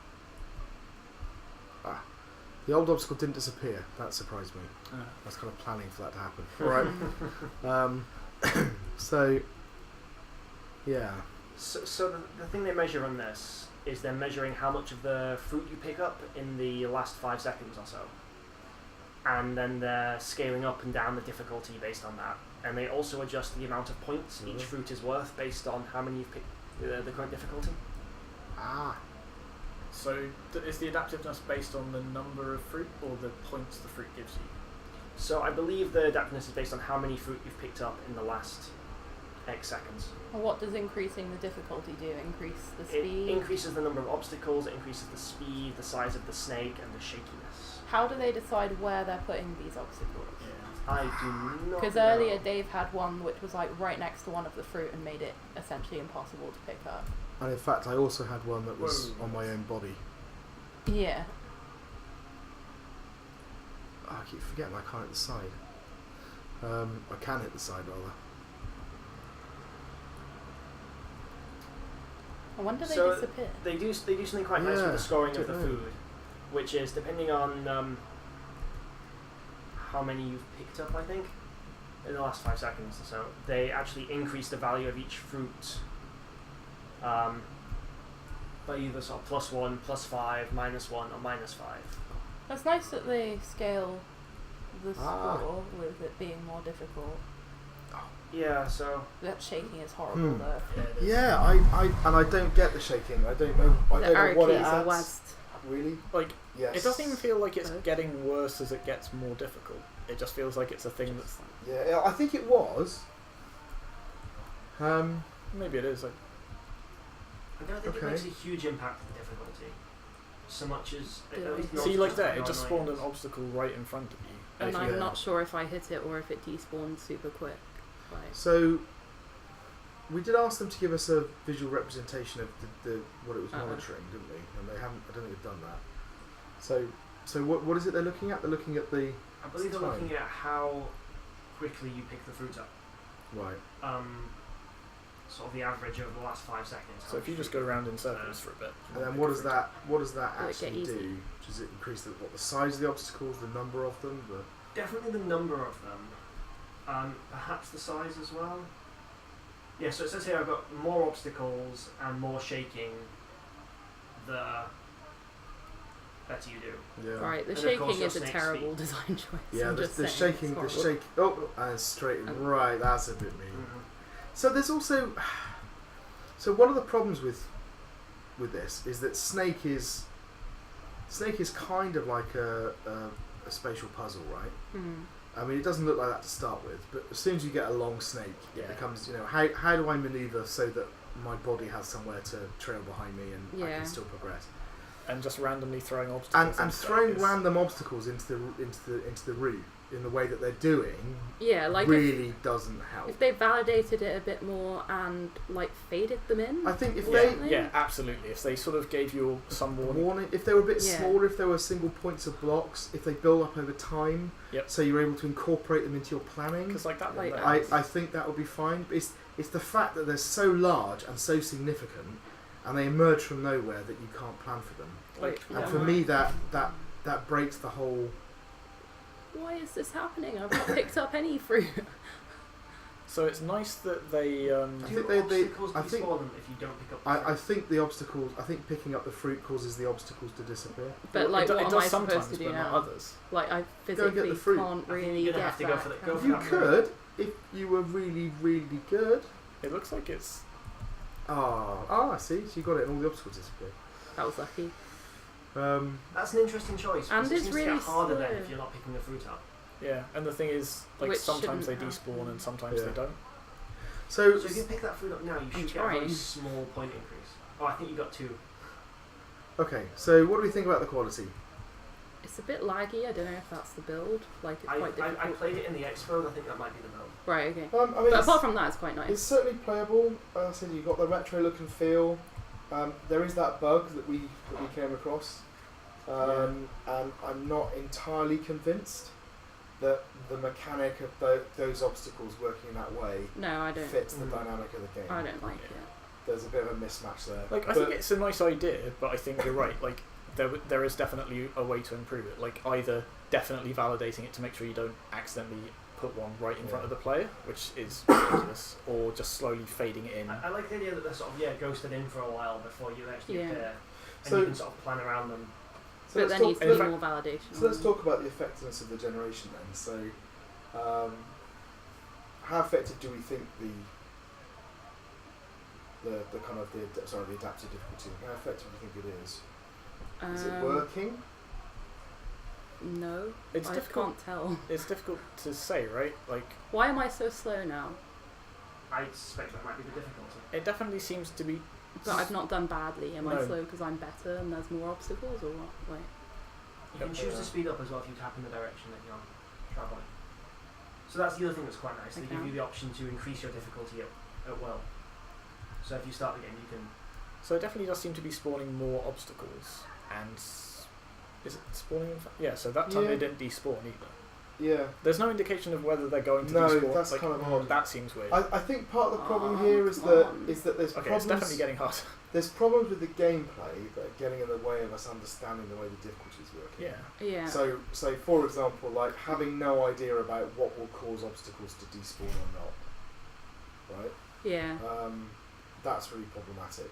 Speaker 1: The old obstacle didn't disappear. That surprised me. I was kind of planning for that to happen. Right. So, yeah.
Speaker 2: So the thing they measure on this is they're measuring how much of the fruit you pick up in the last 5 seconds or so, and then they're scaling up and down the difficulty based on that. And they also adjust the amount of points each fruit is worth based on how many you've picked, the current difficulty.
Speaker 1: Ah.
Speaker 3: So is the adaptiveness based on the number of fruit or the points the fruit gives you?
Speaker 2: So I believe the adaptiveness is based on how many fruit you've picked up in the last X seconds.
Speaker 4: And what does increasing the difficulty do? Increase the
Speaker 2: It
Speaker 4: speed?
Speaker 2: increases the number of obstacles, it increases the speed, the size of the snake, and the shakiness.
Speaker 4: How do they decide where they're putting these obstacles?
Speaker 2: I do not
Speaker 4: Because
Speaker 2: know.
Speaker 4: earlier Dave had one which was like right next to one of the fruit and made it essentially impossible to pick up.
Speaker 1: And in fact, I also had one that was on my own body.
Speaker 4: Yeah.
Speaker 1: Oh, I keep forgetting I can't hit the side. I can hit the side rather.
Speaker 4: I wonder they
Speaker 2: So
Speaker 4: disappear.
Speaker 2: They do something quite nice with
Speaker 1: Yeah,
Speaker 2: the scoring of
Speaker 1: don't
Speaker 2: the
Speaker 1: know.
Speaker 2: food, which is depending on how many you've picked up, I think, in the last 5 seconds or so. They actually increase the value of each fruit by either sort of +1, +5, -1, or -5.
Speaker 4: It's nice that they scale the
Speaker 1: Ah.
Speaker 4: score with it being more difficult.
Speaker 2: Yeah, so
Speaker 4: That shaking is horrible though.
Speaker 1: Yeah, I don't get the shaking. I don't know. I
Speaker 4: The
Speaker 1: don't
Speaker 4: arrow
Speaker 1: know what it
Speaker 4: keys are
Speaker 1: adds.
Speaker 4: west.
Speaker 1: Really?
Speaker 3: Like,
Speaker 1: Yes.
Speaker 3: it doesn't even feel like it's
Speaker 4: Okay.
Speaker 3: getting worse as it gets more difficult. It just feels like it's a thing that's...
Speaker 1: Yeah, I think it was.
Speaker 3: Maybe it is. Like,
Speaker 2: I don't think
Speaker 1: Okay.
Speaker 2: it makes a huge impact on difficulty, so much as
Speaker 4: Yeah.
Speaker 2: at least not
Speaker 3: see, like
Speaker 2: just
Speaker 3: that,
Speaker 2: how
Speaker 3: it just
Speaker 2: annoying
Speaker 3: spawned
Speaker 2: it
Speaker 3: an
Speaker 2: is.
Speaker 3: obstacle right in front of you.
Speaker 4: And
Speaker 3: if
Speaker 4: I'm
Speaker 3: you-
Speaker 4: not sure if I hit it or if it despawned super quick. Like,
Speaker 1: So, we did ask them to give us a visual representation of the what it was
Speaker 4: Uh-huh.
Speaker 1: monitoring, didn't we? And they haven't. I don't think they've done that. So what is it they're looking at? They're looking at the
Speaker 2: I believe they're
Speaker 1: time.
Speaker 2: looking at how quickly you pick the fruit up.
Speaker 1: right.
Speaker 2: Sort of the average over the last 5 seconds.
Speaker 3: So if you just go around in circles for a bit.
Speaker 1: And then what does that
Speaker 4: Will it get
Speaker 1: actually
Speaker 4: easy?
Speaker 1: do? Does it increase the size of the obstacles, the number of them?
Speaker 2: Definitely the number of them. Perhaps the size as well. Yeah, so it says here I've got more obstacles and more shaking the better you do.
Speaker 1: Yeah.
Speaker 4: right, the
Speaker 2: And of
Speaker 4: shaking
Speaker 2: course your
Speaker 4: is a
Speaker 2: snake
Speaker 4: terrible
Speaker 2: speed.
Speaker 4: design choice.
Speaker 1: Yeah,
Speaker 4: I'm
Speaker 1: the
Speaker 4: just saying,
Speaker 1: shaking,
Speaker 4: it's
Speaker 1: the
Speaker 4: horrible.
Speaker 1: shake. Oh, and straight. Right, that's a bit mean.
Speaker 2: Mhm.
Speaker 1: So there's also, so one of the problems with this is that Snake is kind of like a spatial puzzle, right?
Speaker 4: Mm.
Speaker 1: I mean, it doesn't look like that to start with, but as soon as you get a long snake,
Speaker 3: Yeah.
Speaker 1: it becomes, how do I maneuver so that my body has somewhere to trail behind me and I
Speaker 4: Yeah.
Speaker 1: can still progress?
Speaker 3: And just randomly throwing obstacles.
Speaker 1: And
Speaker 3: into
Speaker 1: throwing
Speaker 3: that is-
Speaker 1: random obstacles into the route in the way that they're doing
Speaker 4: Yeah, like
Speaker 1: really doesn't help.
Speaker 4: if they validated it a bit more and like faded them in.
Speaker 1: I think if
Speaker 3: Yeah, absolutely. If they sort of gave you some warning.
Speaker 1: if they were a bit
Speaker 4: Yeah.
Speaker 1: smaller, if there were single points of blocks, if they build up over time,
Speaker 3: Yep.
Speaker 1: so you're able to incorporate them into your planning,
Speaker 3: Because like that
Speaker 4: Like,
Speaker 3: one
Speaker 1: I think that would be fine. But it's the fact that they're so large and so significant, and they emerge from nowhere that you can't plan for them.
Speaker 3: Like,
Speaker 1: And
Speaker 2: Yeah.
Speaker 1: for me, that breaks the whole.
Speaker 4: Why is this happening? I've not picked up any fruit.
Speaker 3: so it's nice that they
Speaker 1: I
Speaker 2: Do
Speaker 1: think they-
Speaker 2: obstacles
Speaker 1: I think-
Speaker 2: despawn them if you don't pick up the
Speaker 1: I
Speaker 2: fruit?
Speaker 1: think the obstacles. I think picking up the fruit causes the obstacles to disappear.
Speaker 4: But like,
Speaker 3: it
Speaker 4: what am
Speaker 3: does
Speaker 4: I
Speaker 3: sometimes,
Speaker 4: supposed to do
Speaker 3: but not
Speaker 4: now?
Speaker 3: others.
Speaker 4: Like, I
Speaker 1: Go and get
Speaker 4: physically
Speaker 1: the fruit.
Speaker 4: can't
Speaker 2: I think
Speaker 4: really
Speaker 2: you're
Speaker 4: get
Speaker 2: gonna have to
Speaker 4: that.
Speaker 2: go for the- go for
Speaker 1: You
Speaker 2: that
Speaker 1: could if you were really, really good.
Speaker 3: It looks like it's
Speaker 1: I see. So you got it, and all the obstacles disappear.
Speaker 4: That was lucky.
Speaker 2: That's an interesting choice.
Speaker 4: And
Speaker 2: because it
Speaker 4: it's
Speaker 2: seems
Speaker 4: really
Speaker 2: to get harder then
Speaker 4: slow.
Speaker 2: if you're not picking the fruit up.
Speaker 3: yeah. And the thing is, like
Speaker 4: Which
Speaker 3: sometimes they
Speaker 4: shouldn't
Speaker 3: despawn
Speaker 4: happen.
Speaker 3: and sometimes
Speaker 1: Yeah.
Speaker 3: they don't.
Speaker 1: So
Speaker 2: So if you pick that fruit up now, you should get a
Speaker 4: trying.
Speaker 2: very small point increase. Oh, I think you got 2.
Speaker 1: okay. So what do we think about the quality?
Speaker 4: It's a bit laggy. I don't know if that's the build. Like, it's
Speaker 2: I
Speaker 4: quite difficult.
Speaker 2: played it in the Expo, and I think that might be the build.
Speaker 4: Right. Okay.
Speaker 1: I mean,
Speaker 4: But
Speaker 1: it's,
Speaker 4: apart from that, it's quite nice.
Speaker 1: it's certainly playable. As I said, you've got the retro look and feel. There is that bug that we came across, and I'm not entirely convinced that the mechanic of those obstacles working in that way
Speaker 4: No, I don't.
Speaker 1: fits the dynamic of the game.
Speaker 4: I don't like it.
Speaker 1: There's a bit of a mismatch there.
Speaker 3: Like I
Speaker 1: But-
Speaker 3: think it's a nice idea, but I think you're right. Like there is definitely a way to improve it. Like either definitely validating it to make sure you don't accidentally put one right in front of the player, which is ridiculous, or just slowly fading it in.
Speaker 2: I like the idea that they're sort of ghosted in for a while before you actually
Speaker 4: Yeah.
Speaker 2: appear, and
Speaker 1: So-
Speaker 2: you can sort of plan around them.
Speaker 1: So
Speaker 4: But
Speaker 1: let's
Speaker 4: there
Speaker 1: talk-
Speaker 4: needs to
Speaker 1: in
Speaker 4: be
Speaker 1: fact-
Speaker 4: more validation.
Speaker 1: So let's talk about the effectiveness of the generation then. So, how effective do we think the kind of the adaptive difficulty? How effective do you think it is? Is it working?
Speaker 4: No,
Speaker 3: It's
Speaker 4: I
Speaker 3: difficult.
Speaker 4: can't tell.
Speaker 3: It's difficult to say, right? Like
Speaker 4: Why am I so slow now?
Speaker 2: I suspect that might be the difficulty.
Speaker 3: it definitely seems to be.
Speaker 4: But I've not done badly. Am I
Speaker 3: No.
Speaker 4: slow because I'm better and there's more obstacles, or what? Like,
Speaker 2: You can choose to speed up as well if you tap in the direction that you're travelling. So that's the other thing that's quite nice. They give you the option to increase your difficulty at will. So if you start the game, you can.
Speaker 3: So it definitely does seem to be spawning more obstacles, and is it spawning? Yeah. So that time
Speaker 1: Yeah.
Speaker 3: they didn't despawn either.
Speaker 1: Yeah.
Speaker 3: There's no indication of whether they're going to
Speaker 1: No,
Speaker 3: despawn.
Speaker 1: that's
Speaker 3: like,
Speaker 1: kind of odd.
Speaker 3: That seems weird.
Speaker 1: I think part of the problem
Speaker 4: Oh,
Speaker 1: here is
Speaker 4: come
Speaker 1: that
Speaker 4: on.
Speaker 1: there's
Speaker 3: Okay,
Speaker 1: problems.
Speaker 3: it's definitely getting harder.
Speaker 1: There's problems with the gameplay that are getting in the way of us understanding the way the difficulty is working.
Speaker 3: Yeah.
Speaker 4: yeah.
Speaker 1: So for example, like having no idea about what will cause obstacles to despawn or not, right?
Speaker 4: yeah.
Speaker 1: That's really problematic.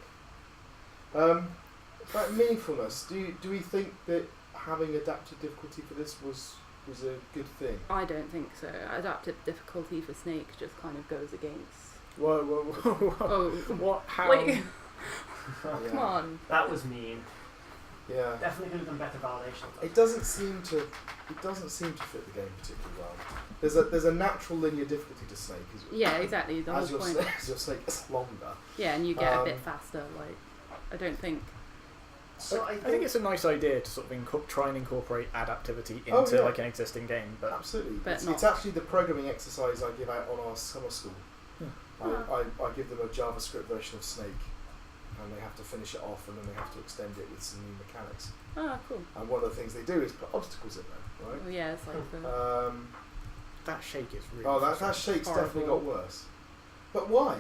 Speaker 1: About meaningfulness, do we think that having adaptive difficulty for this was a good thing?
Speaker 4: I don't think so. Adaptive difficulty for Snake just kind of goes against.
Speaker 3: Whoa, whoa, whoa, whoa.
Speaker 4: Oh,
Speaker 3: What? How?
Speaker 4: like,
Speaker 1: Yeah.
Speaker 4: come on.
Speaker 2: That was mean.
Speaker 1: Yeah.
Speaker 2: Definitely could have done better validation.
Speaker 1: It doesn't seem to fit the game particularly well. There's a natural linear difficulty to Snake
Speaker 4: Yeah, exactly. The
Speaker 1: as
Speaker 4: whole
Speaker 1: your
Speaker 4: point.
Speaker 1: as your Snake gets longer.
Speaker 4: Yeah, and you get a
Speaker 1: Um,
Speaker 4: bit faster. Like, I don't think.
Speaker 2: So
Speaker 3: I think it's a nice idea to sort of try and incorporate adaptivity into
Speaker 1: Oh, yeah.
Speaker 3: like an existing game, but
Speaker 1: Absolutely.
Speaker 4: But
Speaker 1: It's
Speaker 4: not-
Speaker 1: actually the programming exercise I give out on our summer school.
Speaker 3: Hmm.
Speaker 1: I give them a JavaScript version of Snake, and they have to finish it off, and then they have to extend it with some new mechanics.
Speaker 4: Oh, cool.
Speaker 1: And one of the things they do is put obstacles in there, right?
Speaker 4: Oh, yeah, it's like the.
Speaker 3: that shake is really.
Speaker 1: That
Speaker 3: frustrating.
Speaker 1: shake's definitely got
Speaker 4: Horrible.
Speaker 1: worse. But why?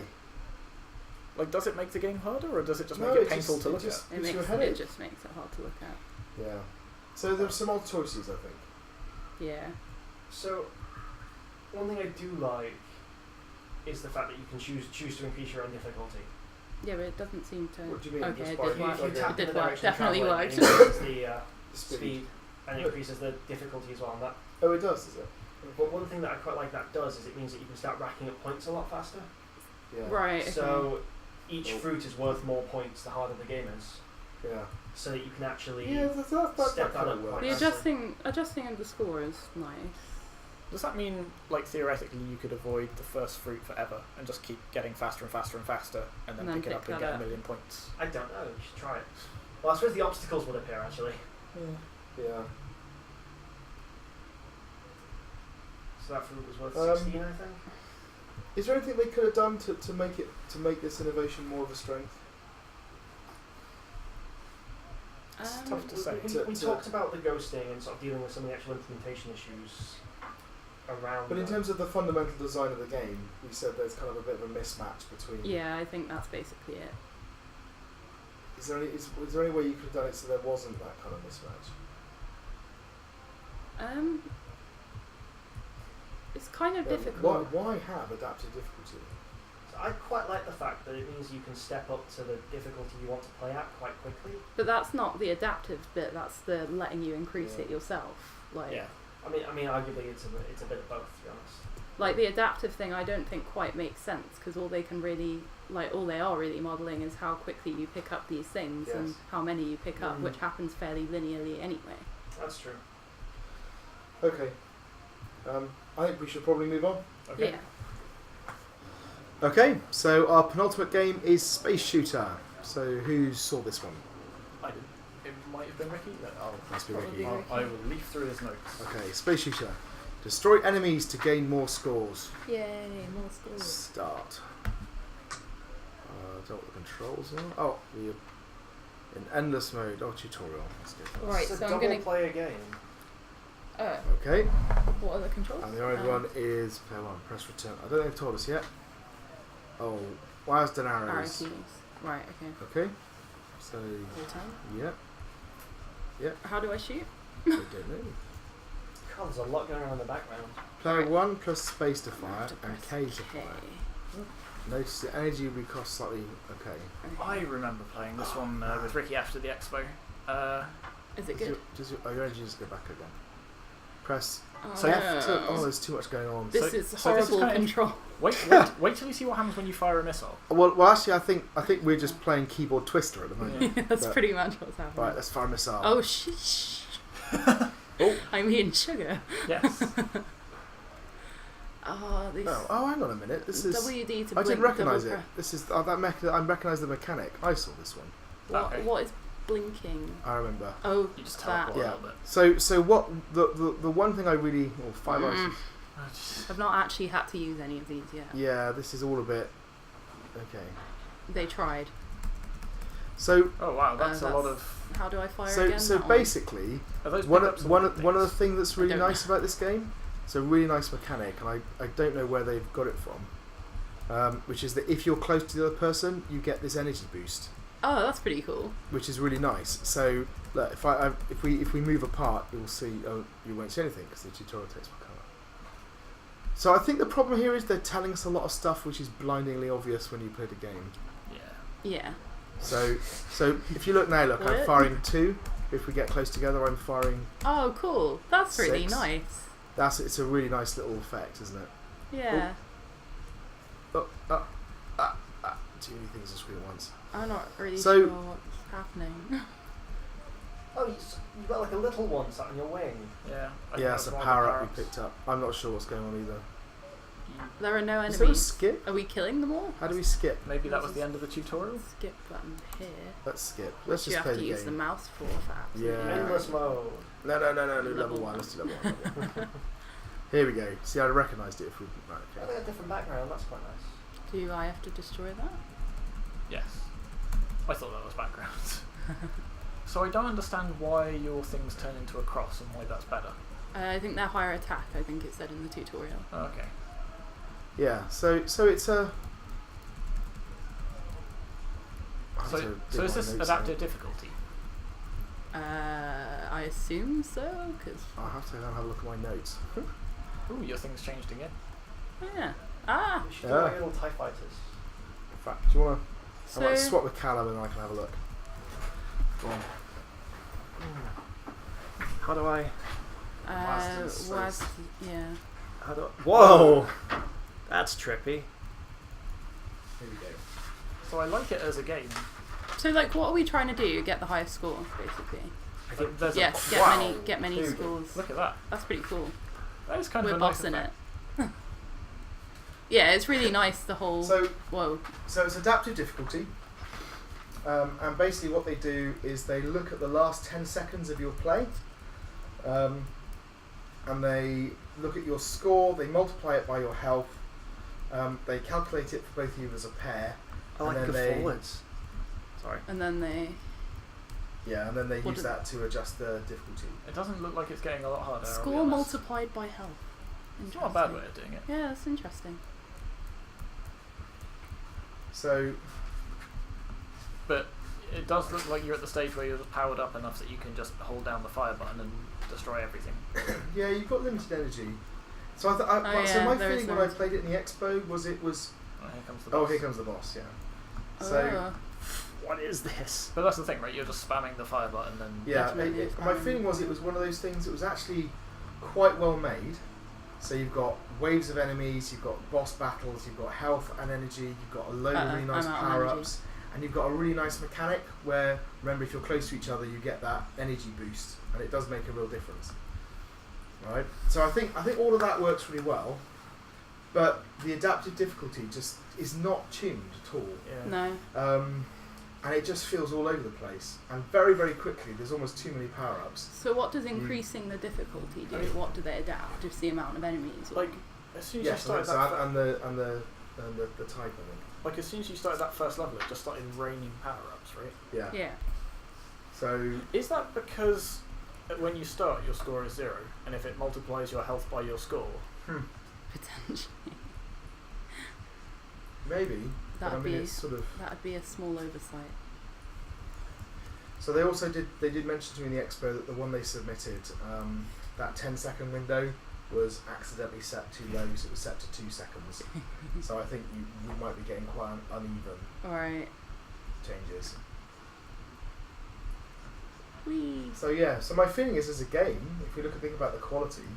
Speaker 3: Like, does it make the game harder, or does it just
Speaker 1: No,
Speaker 3: make it
Speaker 1: it
Speaker 3: painful
Speaker 1: just-
Speaker 3: to
Speaker 1: it
Speaker 3: look
Speaker 1: just-
Speaker 3: at?
Speaker 4: It
Speaker 1: gives you a
Speaker 4: makes
Speaker 1: headache.
Speaker 4: it just makes it hard to look at.
Speaker 1: Yeah. So there's some odd choices, I think.
Speaker 4: Yeah.
Speaker 2: So, one thing I do like is the fact that you can choose to increase your own difficulty.
Speaker 4: Yeah, but it doesn't seem to.
Speaker 1: What do you mean?
Speaker 4: Okay,
Speaker 1: Just
Speaker 4: it
Speaker 1: by
Speaker 4: did work.
Speaker 1: using
Speaker 2: If you
Speaker 1: Okay.
Speaker 2: tap
Speaker 4: It
Speaker 2: in
Speaker 4: did
Speaker 2: the
Speaker 4: work.
Speaker 2: direction of
Speaker 4: Definitely
Speaker 2: travel,
Speaker 4: worked.
Speaker 2: it increases the
Speaker 1: The
Speaker 2: speed and
Speaker 1: Good.
Speaker 2: increases the difficulty as well. And that.
Speaker 1: Oh, it does, is it?
Speaker 2: But one thing that I quite like that does is it means that you can start racking up points a lot faster.
Speaker 1: Yeah.
Speaker 4: Right. Okay.
Speaker 2: So each
Speaker 1: Oh.
Speaker 2: fruit is worth more points the harder the game is,
Speaker 1: Yeah.
Speaker 2: so that you can actually.
Speaker 1: Yeah, that
Speaker 2: step
Speaker 1: kind
Speaker 2: that
Speaker 1: of
Speaker 2: up
Speaker 1: works.
Speaker 2: quite
Speaker 4: the
Speaker 2: nicely.
Speaker 4: adjusting of the score is nice.
Speaker 3: Does that mean, like, theoretically, you could avoid the first fruit forever and just keep getting faster and faster and faster, and then
Speaker 4: And then
Speaker 3: pick it up
Speaker 4: pick
Speaker 3: and
Speaker 4: that
Speaker 3: get
Speaker 4: up.
Speaker 3: a million points?
Speaker 2: I don't know. You should try it. Well, I suppose the obstacles would appear actually.
Speaker 1: Yeah.
Speaker 2: So that fruit was worth 16, I think.
Speaker 1: Is there anything they could have done to make this innovation more of a strength?
Speaker 3: It's tough to say.
Speaker 2: We talked about the ghosting and sort of dealing with some of the actual implementation issues around.
Speaker 1: But in terms of the fundamental design of the game, we said there's kind of a bit of a mismatch between.
Speaker 4: Yeah, I think that's basically it.
Speaker 1: Is there any way you could have done it so there wasn't that kind of mismatch?
Speaker 4: It's kind of difficult.
Speaker 1: Why have adaptive difficulty?
Speaker 2: So I quite like the fact that it means you can step up to the difficulty you want to play at quite quickly.
Speaker 4: But that's not the adaptive bit. That's the letting you increase it yourself. Like,
Speaker 2: yeah. I mean, arguably it's a bit of both, to be honest.
Speaker 4: like the adaptive thing, I don't think quite makes sense because all they are really modelling is how quickly you pick up these things and how many you pick up, which happens fairly linearly anyway.
Speaker 2: That's true.
Speaker 1: Okay. I think we should probably move on.
Speaker 2: Okay.
Speaker 4: Yeah.
Speaker 1: Okay, so our penultimate game is Space Shooter. So who saw this one?
Speaker 3: I didn't. It might have been Ricky.
Speaker 1: Must be
Speaker 4: Probably
Speaker 1: Ricky.
Speaker 4: Ricky.
Speaker 3: I will leaf through his notes.
Speaker 1: Okay, Space Shooter. Destroy enemies to gain more scores.
Speaker 4: Yay, more scores.
Speaker 1: Start. Don't know what the controls are. Oh, we're in endless mode. Oh, tutorial. Let's go first.
Speaker 4: Right,
Speaker 2: It's
Speaker 4: so
Speaker 2: a
Speaker 4: I'm gonna.
Speaker 2: double player game.
Speaker 1: Okay,
Speaker 4: What are the controls?
Speaker 1: and the orange one is player one. Press return. I don't think they've told us yet. Oh, wires and
Speaker 4: Arrow
Speaker 1: arrows.
Speaker 4: keys. Right. Okay.
Speaker 1: Okay, so
Speaker 4: Return.
Speaker 1: yeah,
Speaker 4: How do I shoot?
Speaker 1: I don't know.
Speaker 2: God, there's a lot going on in the background.
Speaker 1: Player
Speaker 4: Right.
Speaker 1: 1 plus space to
Speaker 4: I
Speaker 1: fire
Speaker 4: have to
Speaker 1: and
Speaker 4: press
Speaker 1: K to
Speaker 4: K.
Speaker 1: fire. Notice the energy will cost slightly. Okay.
Speaker 3: I remember playing this one with Ricky after the expo.
Speaker 4: Is it good?
Speaker 1: Your energy just go back again. Press
Speaker 3: So
Speaker 1: F to. Oh, there's too much going on.
Speaker 4: This is horrible
Speaker 3: kinda
Speaker 4: control.
Speaker 3: Wait till you see what happens when you fire a missile.
Speaker 1: Well, actually, I think we're just playing keyboard twister at the moment.
Speaker 4: That's
Speaker 1: But-
Speaker 4: pretty much what's happening.
Speaker 1: Right, let's fire a missile.
Speaker 4: Oh, shh.
Speaker 1: Oh.
Speaker 4: I mean, sugar.
Speaker 3: Yes.
Speaker 4: This
Speaker 1: Oh, hang on a minute. This is.
Speaker 4: WD to
Speaker 1: I
Speaker 4: blink.
Speaker 1: didn't recognise
Speaker 4: double
Speaker 1: it. This is I recognise the mechanic. I saw this one.
Speaker 4: What is blinking?
Speaker 1: I remember.
Speaker 4: Oh,
Speaker 3: You just
Speaker 4: that.
Speaker 3: teleport a little bit.
Speaker 1: So what the one thing I really five items.
Speaker 4: I've not actually had to use any of these yet.
Speaker 1: Yeah, this is all a bit. Okay.
Speaker 4: They tried.
Speaker 1: So
Speaker 3: Oh wow, that's a lot of.
Speaker 4: How do I fire again?
Speaker 1: so
Speaker 4: That one?
Speaker 1: basically
Speaker 3: Are those
Speaker 1: one
Speaker 3: pickups
Speaker 1: of
Speaker 3: and
Speaker 1: the things that's really
Speaker 4: I don't
Speaker 1: nice about this game, it's a really nice mechanic, and I don't know where they've got it from, which is that if you're close to the other person, you get this energy boost,
Speaker 4: Oh, that's pretty cool.
Speaker 1: which is really nice. So look, if we move apart, you'll see. Oh, you won't see anything because the tutorial takes my colour. So I think the problem here is they're telling us a lot of stuff which is blindingly obvious when you play the game.
Speaker 3: Yeah.
Speaker 4: Yeah.
Speaker 1: So if you look now, look, I'm
Speaker 4: What?
Speaker 1: firing 2. If we get close together, I'm firing.
Speaker 4: Oh, cool. That's really
Speaker 1: 6.
Speaker 4: nice.
Speaker 1: It's a really nice little effect, isn't it?
Speaker 4: Yeah.
Speaker 1: Too many things on screen at once.
Speaker 4: I'm not really
Speaker 1: So-
Speaker 4: sure what's happening.
Speaker 2: Oh, you've got like a little one sat on your wing.
Speaker 3: Yeah.
Speaker 1: Yeah, it's a
Speaker 3: one of the
Speaker 1: power up
Speaker 3: power-ups.
Speaker 1: we picked up. I'm not sure what's going on either.
Speaker 4: There are no
Speaker 1: Is there a
Speaker 4: enemies.
Speaker 1: skip?
Speaker 4: Are we killing them all?
Speaker 1: How do we skip?
Speaker 3: Maybe that was the end of the tutorial.
Speaker 4: Skip button here.
Speaker 1: Let's skip. Let's
Speaker 4: You
Speaker 1: just
Speaker 4: have
Speaker 1: play
Speaker 4: to
Speaker 1: the
Speaker 4: use the
Speaker 1: game.
Speaker 4: mouse for that.
Speaker 1: Yeah.
Speaker 2: Endless mode.
Speaker 1: No.
Speaker 4: Level
Speaker 1: Level 1.
Speaker 4: one.
Speaker 1: Let's do level 1. Here we go. See, I recognised it if we. Right,
Speaker 2: Oh,
Speaker 1: okay.
Speaker 2: they got a different background. That's quite nice.
Speaker 4: Do I have to destroy that?
Speaker 3: Yes. I thought that was background. So I don't understand why your things turn into a cross and why that's better.
Speaker 4: I think they're higher attack. I think it said in the tutorial.
Speaker 3: Oh, okay.
Speaker 1: Yeah. So it's a.
Speaker 3: So is this adaptive difficulty?
Speaker 4: I assume so, because
Speaker 1: I'll have to go and have a look at my notes.
Speaker 3: Ooh, your thing's changed again.
Speaker 4: yeah. Ah.
Speaker 2: We should
Speaker 1: Yeah.
Speaker 2: do like little TIE fighters.
Speaker 1: In fact, do you want to? I might
Speaker 4: So
Speaker 1: swap with Callum and I can have a look. Go on. How do I? Master's
Speaker 4: was
Speaker 1: space.
Speaker 4: yeah.
Speaker 1: How do I?
Speaker 2: Whoa! That's trippy.
Speaker 1: Here we go.
Speaker 3: So I like it as a game.
Speaker 4: So like, what are we trying to do? Get the highest score, basically.
Speaker 3: There's
Speaker 4: Yes.
Speaker 3: a,
Speaker 4: Get many
Speaker 2: Dude,
Speaker 4: scores.
Speaker 3: Look at that.
Speaker 4: That's pretty cool.
Speaker 3: That is kind
Speaker 4: We're
Speaker 3: of a nice
Speaker 4: bossing it.
Speaker 3: effect.
Speaker 4: Yeah, it's really nice. The whole.
Speaker 1: So
Speaker 4: Whoa.
Speaker 1: it's adaptive difficulty, and basically what they do is they look at the last 10 seconds of your play, and they look at your score. They multiply it by your health. They calculate it for both of you as a pair.
Speaker 2: I like
Speaker 1: and
Speaker 2: the
Speaker 1: then
Speaker 2: forwards. Sorry.
Speaker 4: And then they.
Speaker 1: Yeah, and then they use that to adjust the difficulty.
Speaker 3: It doesn't look like it's getting a lot harder.
Speaker 4: Score multiplied by health.
Speaker 3: It's not a bad way of doing it.
Speaker 4: Yeah, that's interesting.
Speaker 1: So,
Speaker 3: but it does look like you're at the stage where you're just powered up enough that you can just hold down the fire button and destroy everything.
Speaker 1: yeah, you've got limited energy. So so my feeling when I played it in the expo was it was.
Speaker 3: Oh, here comes the boss.
Speaker 1: Oh, here comes the boss. Yeah. So.
Speaker 2: What is this?
Speaker 3: But that's the thing, right? You're just spamming the fire button and...
Speaker 1: Yeah, my feeling was it was one of those things that was actually quite well made. So you've got waves of enemies, you've got boss battles, you've got health and energy, you've got a load of really nice power-ups, and you've got a really nice mechanic where, remember, if you're close to each other, you get that energy boost, and it does make a real difference. Right? So I think all of that works really well, but the adaptive difficulty just is not tuned at all.
Speaker 3: Yeah.
Speaker 4: No.
Speaker 1: And it just feels all over the place. And very, very quickly, there's almost too many power-ups.
Speaker 4: So what does increasing the difficulty do? What do they adapt? Just the amount of enemies?
Speaker 3: Like, as soon as you started
Speaker 1: and the type of it.
Speaker 3: Like, as soon as you started that first level, it just started raining power-ups, right?
Speaker 1: Yeah.
Speaker 4: Yeah.
Speaker 1: So...
Speaker 3: Is that because when you start, your score is 0, and if it multiplies your health by your score...
Speaker 4: Potentially.
Speaker 1: Maybe.
Speaker 4: That'd be a small oversight.
Speaker 1: So they did mention to me in the expo that the one they submitted, that 10-second window was accidentally set too low, so it was set to 2 seconds. So I think you might be getting quite uneven changes.
Speaker 4: Whee.
Speaker 1: So yeah, so my feeling is as a game, if we think about the quality,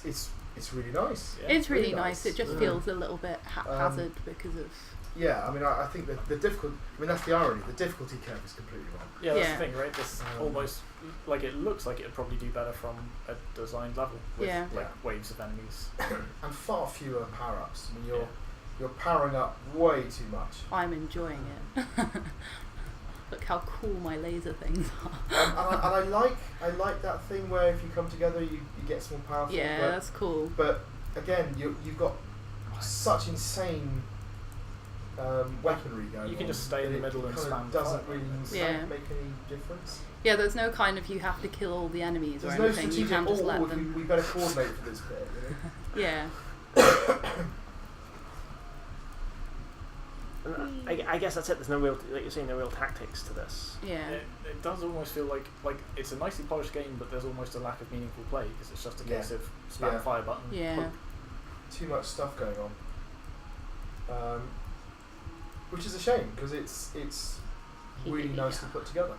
Speaker 1: it's really nice.
Speaker 4: Yeah. It's really nice. It just feels a little bit haphazard because of...
Speaker 1: Yeah, I mean, I think that the difficulty... I mean, that's the irony. The difficulty curve is completely wrong.
Speaker 3: Yeah, that's the thing, right? This almost... Like, it looks like it would probably do better from a designed level with, waves of enemies.
Speaker 1: And far fewer power-ups. I mean, you're powering up way too much.
Speaker 4: I'm enjoying it. Look how cool my laser things are.
Speaker 1: And I like that thing where if you come together, you get some more powerful.
Speaker 4: Yeah, that's cool.
Speaker 1: But again, you've got such insane weaponry going on.
Speaker 3: You can just stay in the middle and spam.
Speaker 1: Doesn't really make any difference.
Speaker 4: Yeah, there's no kind of you have to kill all the enemies
Speaker 1: there's
Speaker 4: or anything. You can just let them.
Speaker 1: We better coordinate for this bit. You know?
Speaker 4: Yeah.
Speaker 2: I guess that's it. There's no real, like you're saying, no real tactics to this.
Speaker 4: Yeah.
Speaker 3: It does almost feel like it's a nicely polished game, but there's almost a lack of meaningful play because it's just a case of spam fire button.
Speaker 4: Yeah.
Speaker 1: Too much stuff going on. Which is a shame because it's really nicely put together.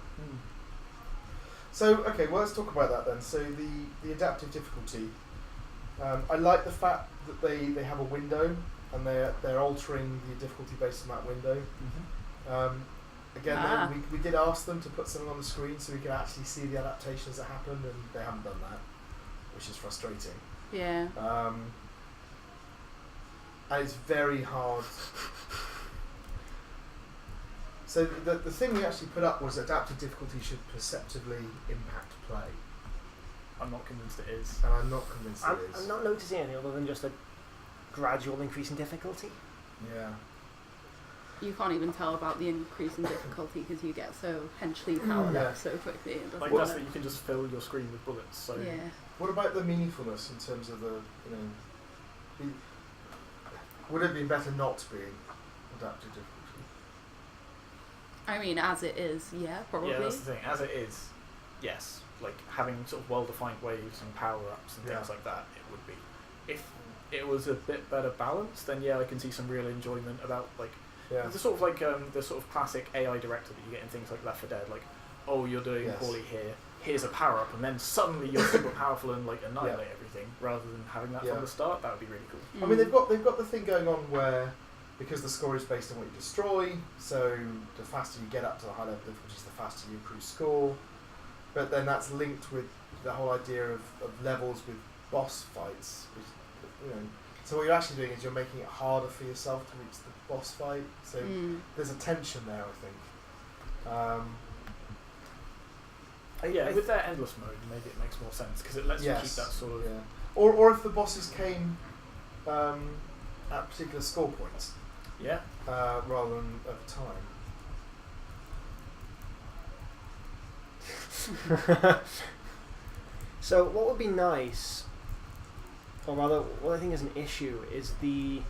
Speaker 1: So okay, well let's talk about that then. So the adaptive difficulty. I like the fact that they have a window. And they're altering the difficulty based on that window. Again, we did ask them to put something on the screen so we could actually see the adaptations that happened, and they haven't done that, which is frustrating.
Speaker 4: Yeah.
Speaker 1: And it's very hard. So the thing we actually put up was adaptive difficulty should perceptibly impact play.
Speaker 3: I'm not convinced it is.
Speaker 1: And I'm not convinced it is.
Speaker 2: I'm not noticing anything other than just a gradual increase in difficulty.
Speaker 1: Yeah.
Speaker 4: You can't even tell about the increase in difficulty because you get so henchly powered up so quickly. It doesn't
Speaker 3: that's that you can just fill your screen with bullets. So
Speaker 1: what about the meaningfulness in terms of would it have been better not being adaptive difficulty?
Speaker 4: I mean, as it is, probably.
Speaker 3: Yeah, that's the thing. As it is, yes. Like having sort of well-defined waves and power-ups and things like that, it would be. If it was a bit better balanced, then I can see some real enjoyment about the sort of the sort of classic AI director that you get in things like Left 4 Dead, like, oh, you're doing poorly here, here's a power up, and then suddenly you're super powerful and annihilate everything, rather than having that from the start. That would be really cool.
Speaker 1: I mean, they've got the thing going on where, because the score is based on what you destroy, so the faster you get up to the high level difficulties, the faster you improve score. But then that's linked with the whole idea of levels with boss fights, which, so what you're actually doing is you're making it harder for yourself to reach the boss fight. So there's a tension there, I think.
Speaker 3: With their endless mode, maybe it makes more sense because it lets you keep that sort of
Speaker 1: Or if the bosses came at particular score points,
Speaker 3: Yeah.
Speaker 1: rather than over time.
Speaker 2: So what would be nice, or rather what I think is an issue, is the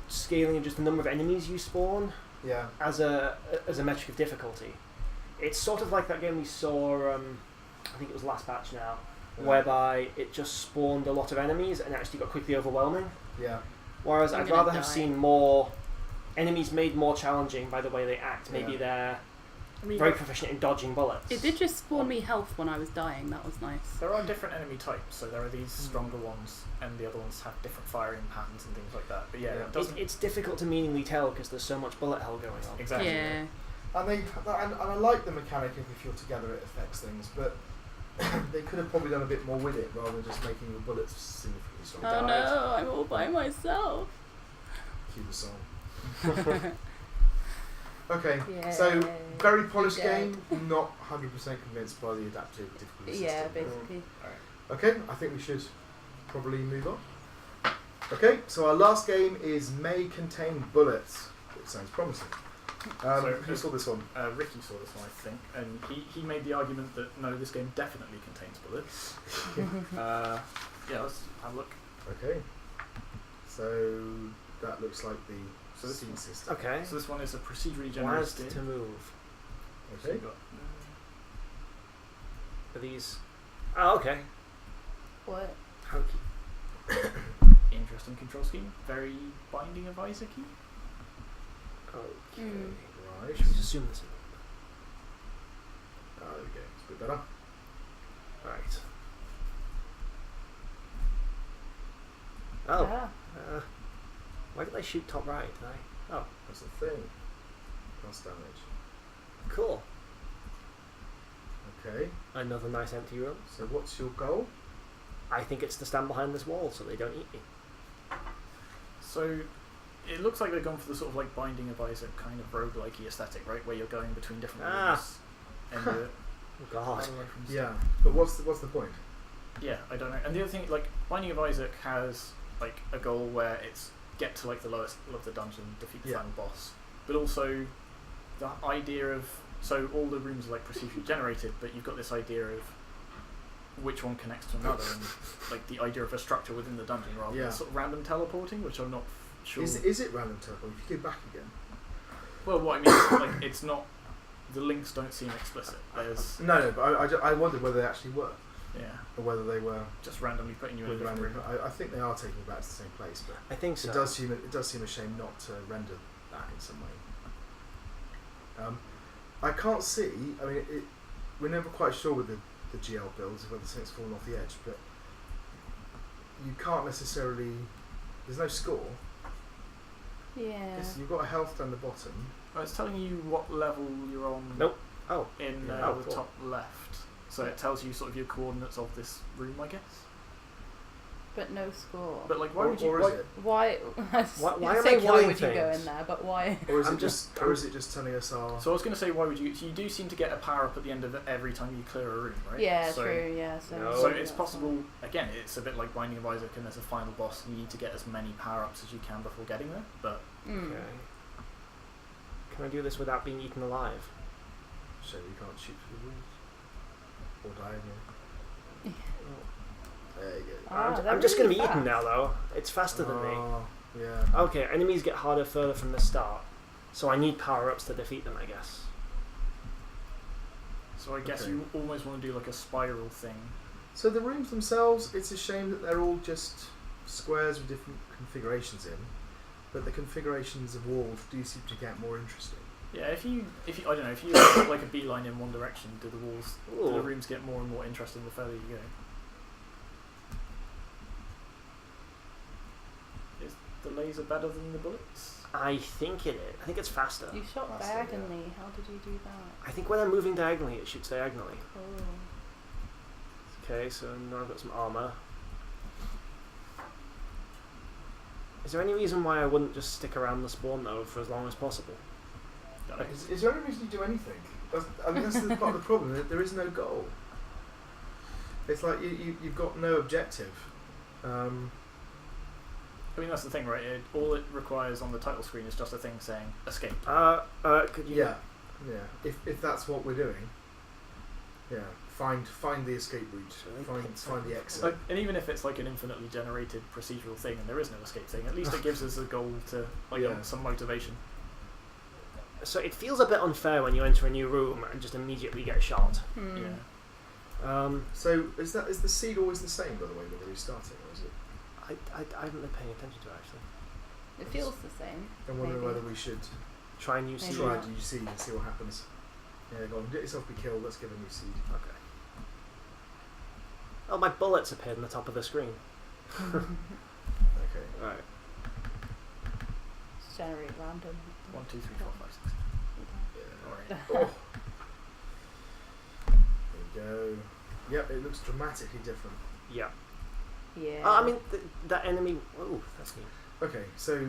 Speaker 2: scaling of just the number of enemies you spawn
Speaker 1: Yeah.
Speaker 2: as a metric of difficulty. It's sort of like that game we saw, I think it was last batch now,
Speaker 1: Yeah.
Speaker 2: whereby it just spawned a lot of enemies and actually got quickly overwhelming.
Speaker 1: Yeah.
Speaker 2: Whereas
Speaker 4: I'm
Speaker 2: I'd
Speaker 4: gonna
Speaker 2: rather have
Speaker 4: die.
Speaker 2: seen more enemies made more challenging by the way they act. Maybe
Speaker 1: Yeah.
Speaker 2: they're
Speaker 3: I mean,
Speaker 2: very proficient in dodging bullets.
Speaker 4: It did just spawn me health when I was dying. That was nice.
Speaker 3: there are different enemy types, so there are these stronger ones, and the other ones have different firing patterns and things like that. But yeah,
Speaker 1: Yeah.
Speaker 3: it doesn't
Speaker 2: It's difficult to meaningly tell because there's so much bullet hell going on.
Speaker 3: exactly.
Speaker 4: Yeah.
Speaker 1: And I like the mechanic of if you're together it affects things, but they could have probably done a bit more with it rather than just making the bullets significantly stronger.
Speaker 4: Oh no, I'm all by myself.
Speaker 1: Cue the song. Okay,
Speaker 4: Yeah.
Speaker 1: so very polished
Speaker 4: You're
Speaker 1: game, not 100% convinced by the adaptive difficulty
Speaker 4: Yeah,
Speaker 1: system.
Speaker 4: basically.
Speaker 1: Okay, I think we should probably move on. Okay, so our last game is May Contain Bullets. It sounds promising. Who saw this one?
Speaker 3: Ricky saw this one, I think, and he made the argument that no, this game definitely contains bullets. Yeah, let's have a look.
Speaker 1: Okay, so that looks like the
Speaker 3: So this
Speaker 1: scene system.
Speaker 2: Okay.
Speaker 3: So this one is a procedurally
Speaker 2: Where's
Speaker 3: generated.
Speaker 2: to move?
Speaker 3: So
Speaker 1: Okay.
Speaker 3: you've got,
Speaker 2: Are these? Oh, okay.
Speaker 4: What?
Speaker 2: Hokey.
Speaker 3: interesting control scheme. Very Binding of Isaac-y.
Speaker 2: Okay.
Speaker 1: Right.
Speaker 2: Should we just zoom this in?
Speaker 1: There we go. It's a bit better.
Speaker 2: Right. Oh.
Speaker 4: Ah.
Speaker 2: Why did I shoot top right? Did I? Oh,
Speaker 1: That's the thing. Plus damage.
Speaker 2: cool.
Speaker 1: Okay.
Speaker 2: Another nice empty room.
Speaker 1: So what's your goal?
Speaker 2: I think it's to stand behind this wall so they don't eat me.
Speaker 3: So it looks like they've gone for the sort of like Binding of Isaac kind of roguelike-y aesthetic, right? Where you're going between different rooms. And you're
Speaker 2: Oh God.
Speaker 1: Yeah, but what's the point?
Speaker 3: Yeah, I don't know. And the other thing, like Binding of Isaac has like a goal where it's get to like the lowest level of the dungeon, defeat the
Speaker 1: Yeah.
Speaker 3: final boss. But also the idea of so all the rooms are like procedurally generated, but you've got this idea of which one connects to another, and like the idea of a structure within the dungeon rather
Speaker 1: Yeah.
Speaker 3: than sort of random teleporting, which I'm not sure.
Speaker 1: Is it random turbo? If you go back again.
Speaker 3: Well, what I mean is like it's not. The links don't seem explicit. There's
Speaker 1: No, but I wondered whether they actually were,
Speaker 3: yeah,
Speaker 1: or whether they were.
Speaker 3: just randomly putting you in a different room.
Speaker 1: I think they are taking it back to the same place, but
Speaker 2: I think so.
Speaker 1: it does seem a shame not to render that in some way. I can't see. I mean, we're never quite sure with the GL builds whether something's fallen off the edge, but you can't necessarily. There's no score.
Speaker 4: Yeah.
Speaker 1: You've got a health down the bottom.
Speaker 3: Oh, it's telling you what level you're on.
Speaker 2: Nope. Oh.
Speaker 3: In
Speaker 1: Yeah.
Speaker 3: the
Speaker 2: Cool.
Speaker 3: top left, so it tells you sort of your coordinates of this room, I guess.
Speaker 4: But no score.
Speaker 3: But like, why would you?
Speaker 1: Or
Speaker 3: Why,
Speaker 1: is it?
Speaker 4: Why?
Speaker 2: Why am
Speaker 4: say
Speaker 2: I
Speaker 4: why
Speaker 2: killing
Speaker 4: would you go
Speaker 2: things?
Speaker 4: in there? But why?
Speaker 1: Or is
Speaker 2: I'm
Speaker 1: it just? Or is it just telling us our?
Speaker 3: so I was going to say, why would you? So you do seem to get a power up at the end of every time you clear a room, right?
Speaker 4: Yeah,
Speaker 3: so,
Speaker 4: true. Yeah. So.
Speaker 2: No.
Speaker 3: So it's possible. Again, it's a bit like Binding of Isaac, and there's a final boss, and you need to get as many power ups as you can before getting there. But
Speaker 4: Mm.
Speaker 2: Okay. Can I do this without being eaten alive?
Speaker 1: So you can't shoot through the walls. Or diagonal. There you go.
Speaker 4: Ah, they're
Speaker 2: I'm just going to
Speaker 4: really
Speaker 2: be eaten
Speaker 4: fast.
Speaker 2: now, though. It's faster than me.
Speaker 1: Oh, yeah.
Speaker 2: Okay, enemies get harder further from the start, so I need power-ups to defeat them, I guess.
Speaker 3: so I guess
Speaker 1: Okay.
Speaker 3: you almost want to do like a spiral thing.
Speaker 1: So the rooms themselves, it's a shame that they're all just squares with different configurations in, but the configurations of walls do seem to get more interesting.
Speaker 3: Yeah, if you I don't know, if you put like a beeline in one direction, do the
Speaker 2: Ooh.
Speaker 3: rooms get more and more interesting the further you go? Is the laser better than the bullets?
Speaker 2: I think it is. I think it's faster.
Speaker 4: You shot
Speaker 1: Faster, yeah.
Speaker 4: diagonally. How did you do that?
Speaker 2: I think when I'm moving diagonally, it shoots diagonally.
Speaker 4: Cool.
Speaker 2: Okay, so now I've got some armor. Is there any reason why I wouldn't just stick around the spawn, though, for as long as possible?
Speaker 3: Don't know.
Speaker 1: Is there any reason you do anything? I mean, that's the part of the problem. There is no goal. It's like you've got no objective.
Speaker 3: I mean, that's the thing, right? All it requires on the title screen is just a thing saying escape.
Speaker 2: Could you?
Speaker 1: Yeah. If that's what we're doing, yeah. Find the escape route. Find the exit.
Speaker 3: Like, and even if it's like an infinitely generated procedural thing and there is no escape thing, at least it gives us a goal to some motivation.
Speaker 2: So it feels a bit unfair when you enter a new room and just immediately get shot.
Speaker 3: Yeah.
Speaker 1: So is the seed always the same, by the way, when we're restarting, or is it?
Speaker 2: I haven't been paying attention to it actually.
Speaker 4: It feels the same.
Speaker 1: I'm wondering
Speaker 4: maybe.
Speaker 1: whether we should
Speaker 2: Try a new seed.
Speaker 1: try a new seed and see what happens. Yeah, go on, get yourself be killed. Let's give a new seed.
Speaker 2: Okay. Oh, my bullets appeared on the top of the screen.
Speaker 1: Okay.
Speaker 2: Right.
Speaker 4: Just generate random.
Speaker 3: 1, 2, 3, 4, 5, 6.
Speaker 1: Yeah.
Speaker 3: Alright.
Speaker 1: There we go. Yep, it looks dramatically different.
Speaker 2: Yeah.
Speaker 4: Yeah.
Speaker 2: I mean, that enemy. Oh, that's neat.
Speaker 1: Okay, so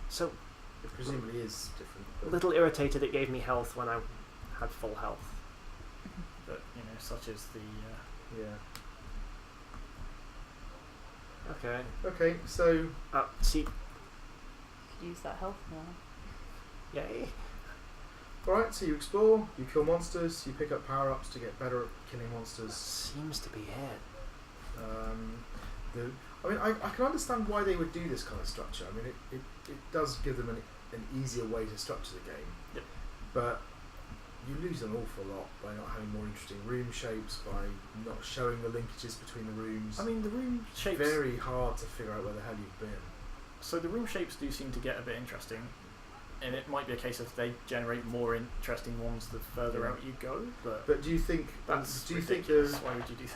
Speaker 2: So,
Speaker 1: it presumably is different.
Speaker 2: a
Speaker 1: But
Speaker 2: little irritated it gave me health when I had full health.
Speaker 3: But, such is the...
Speaker 1: yeah.
Speaker 2: Okay.
Speaker 1: Okay, so
Speaker 2: See.
Speaker 4: Could use that health now.
Speaker 2: Yay.
Speaker 1: alright, so you explore, you kill monsters, you pick up power-ups to get better at killing monsters.
Speaker 2: Seems to be it.
Speaker 1: I can understand why they would do this kind of structure. I mean, it does give them an easier way to structure the game.
Speaker 3: Yep.
Speaker 1: But you lose an awful lot by not having more interesting room shapes, by not showing the linkages between the rooms.
Speaker 3: I mean, the room shapes...
Speaker 1: Very hard to figure out where the hell you've been.
Speaker 3: So the room shapes do seem to get a bit interesting. And it might be a case of they generate more interesting ones the further out you go. But
Speaker 1: do you think
Speaker 3: that's
Speaker 1: do you think
Speaker 3: ridiculous.
Speaker 1: there's
Speaker 3: Why would you do that?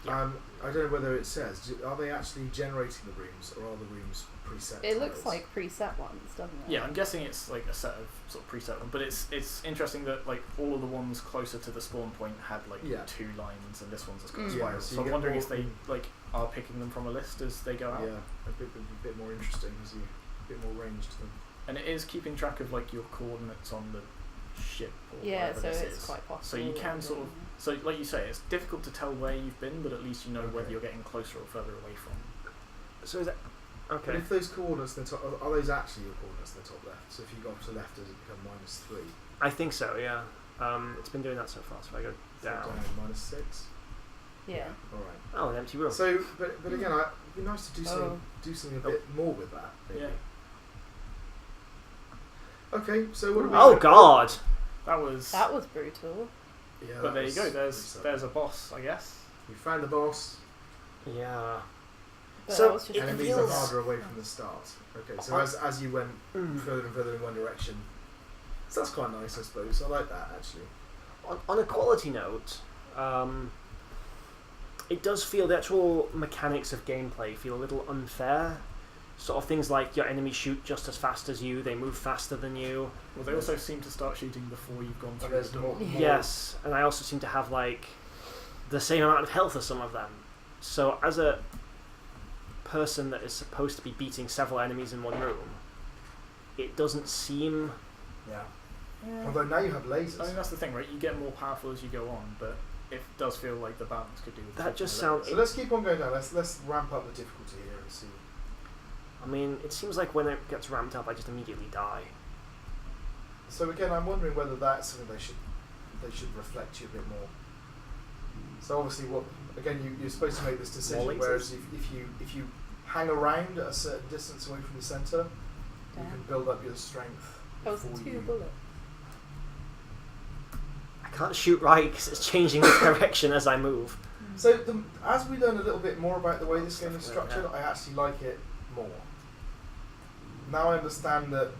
Speaker 2: Yeah.
Speaker 1: I don't know whether it says, are they actually generating the rooms, or are the rooms preset
Speaker 4: It
Speaker 1: tiles?
Speaker 4: looks like preset ones, doesn't it?
Speaker 3: Yeah, I'm guessing it's like a set of sort of preset ones, but it's interesting that like all of the ones closer to the spawn point had like 2 lines, and this one's has got a spiral.
Speaker 1: so
Speaker 3: So
Speaker 1: you
Speaker 3: I'm
Speaker 1: get
Speaker 3: wondering
Speaker 1: more
Speaker 3: if they like are picking them from a list as they go out.
Speaker 1: Yeah, a bit more interesting, as you a bit more range to them.
Speaker 3: And it is keeping track of like your coordinates on the ship or
Speaker 4: Yeah,
Speaker 3: whatever
Speaker 4: so
Speaker 3: this
Speaker 4: it's
Speaker 3: is.
Speaker 4: quite possible.
Speaker 3: So you can sort of, so like you say, it's difficult to tell where you've been, but at least you know whether you're getting closer or further away from.
Speaker 2: So is that
Speaker 1: But
Speaker 2: okay?
Speaker 1: if those coordinates in the top, are those actually your coordinates in the top left? So if you go up to the left, does it become -3?
Speaker 2: I think so. Yeah. It's been doing that so far. So I go down.
Speaker 1: -6.
Speaker 4: Yeah.
Speaker 1: All right.
Speaker 2: Oh, an empty room.
Speaker 1: So, but again, it'd be nice to do something a bit more with that. Maybe.
Speaker 3: Yeah.
Speaker 1: Okay, so what do we?
Speaker 2: Oh God.
Speaker 3: That was
Speaker 4: brutal.
Speaker 1: Yeah,
Speaker 3: but
Speaker 1: that
Speaker 3: there you
Speaker 1: was
Speaker 3: go,
Speaker 1: pretty sad.
Speaker 3: there's a boss, I guess.
Speaker 1: We found the boss.
Speaker 2: Yeah.
Speaker 4: But
Speaker 2: So
Speaker 4: that was just
Speaker 2: it
Speaker 1: Enemies
Speaker 2: feels-
Speaker 1: are harder away from the start. Okay, so as you went further and further in one direction, so that's quite nice, I suppose. I like that actually.
Speaker 2: On a quality note, it does feel the actual mechanics of gameplay feel a little unfair. Sort of things like your enemies shoot just as fast as you, they move faster than you.
Speaker 3: Well, they also seem to start shooting before you've gone through
Speaker 1: there's
Speaker 3: the door.
Speaker 1: more-
Speaker 2: Yes, and I also seem to have like the same amount of health as some of them. So as a person that is supposed to be beating several enemies in one room, it doesn't seem.
Speaker 1: Yeah.
Speaker 3: Yeah.
Speaker 1: Although now you have lasers.
Speaker 3: I mean, that's the thing, right? You get more powerful as you go on, but it does feel like the balance could do with
Speaker 2: That
Speaker 3: taking
Speaker 2: just
Speaker 3: a little
Speaker 2: sounds-
Speaker 1: So let's keep on going down. Let's ramp up the difficulty here and see.
Speaker 2: I mean, it seems like when it gets ramped up, I just immediately die.
Speaker 1: So again, I'm wondering whether that's something they should reflect you a bit more. So obviously, you're supposed to make this decision.
Speaker 2: More
Speaker 1: Whereas if you hang around at a certain distance away from the centre, you can build up your strength.
Speaker 4: That was
Speaker 1: before
Speaker 4: 2
Speaker 1: you-
Speaker 4: bullets.
Speaker 2: I can't shoot right because it's changing the direction as I move.
Speaker 1: So as we learn a little bit more about the way this game is
Speaker 2: Stuff like that.
Speaker 1: structured, I actually like it more. Now I understand that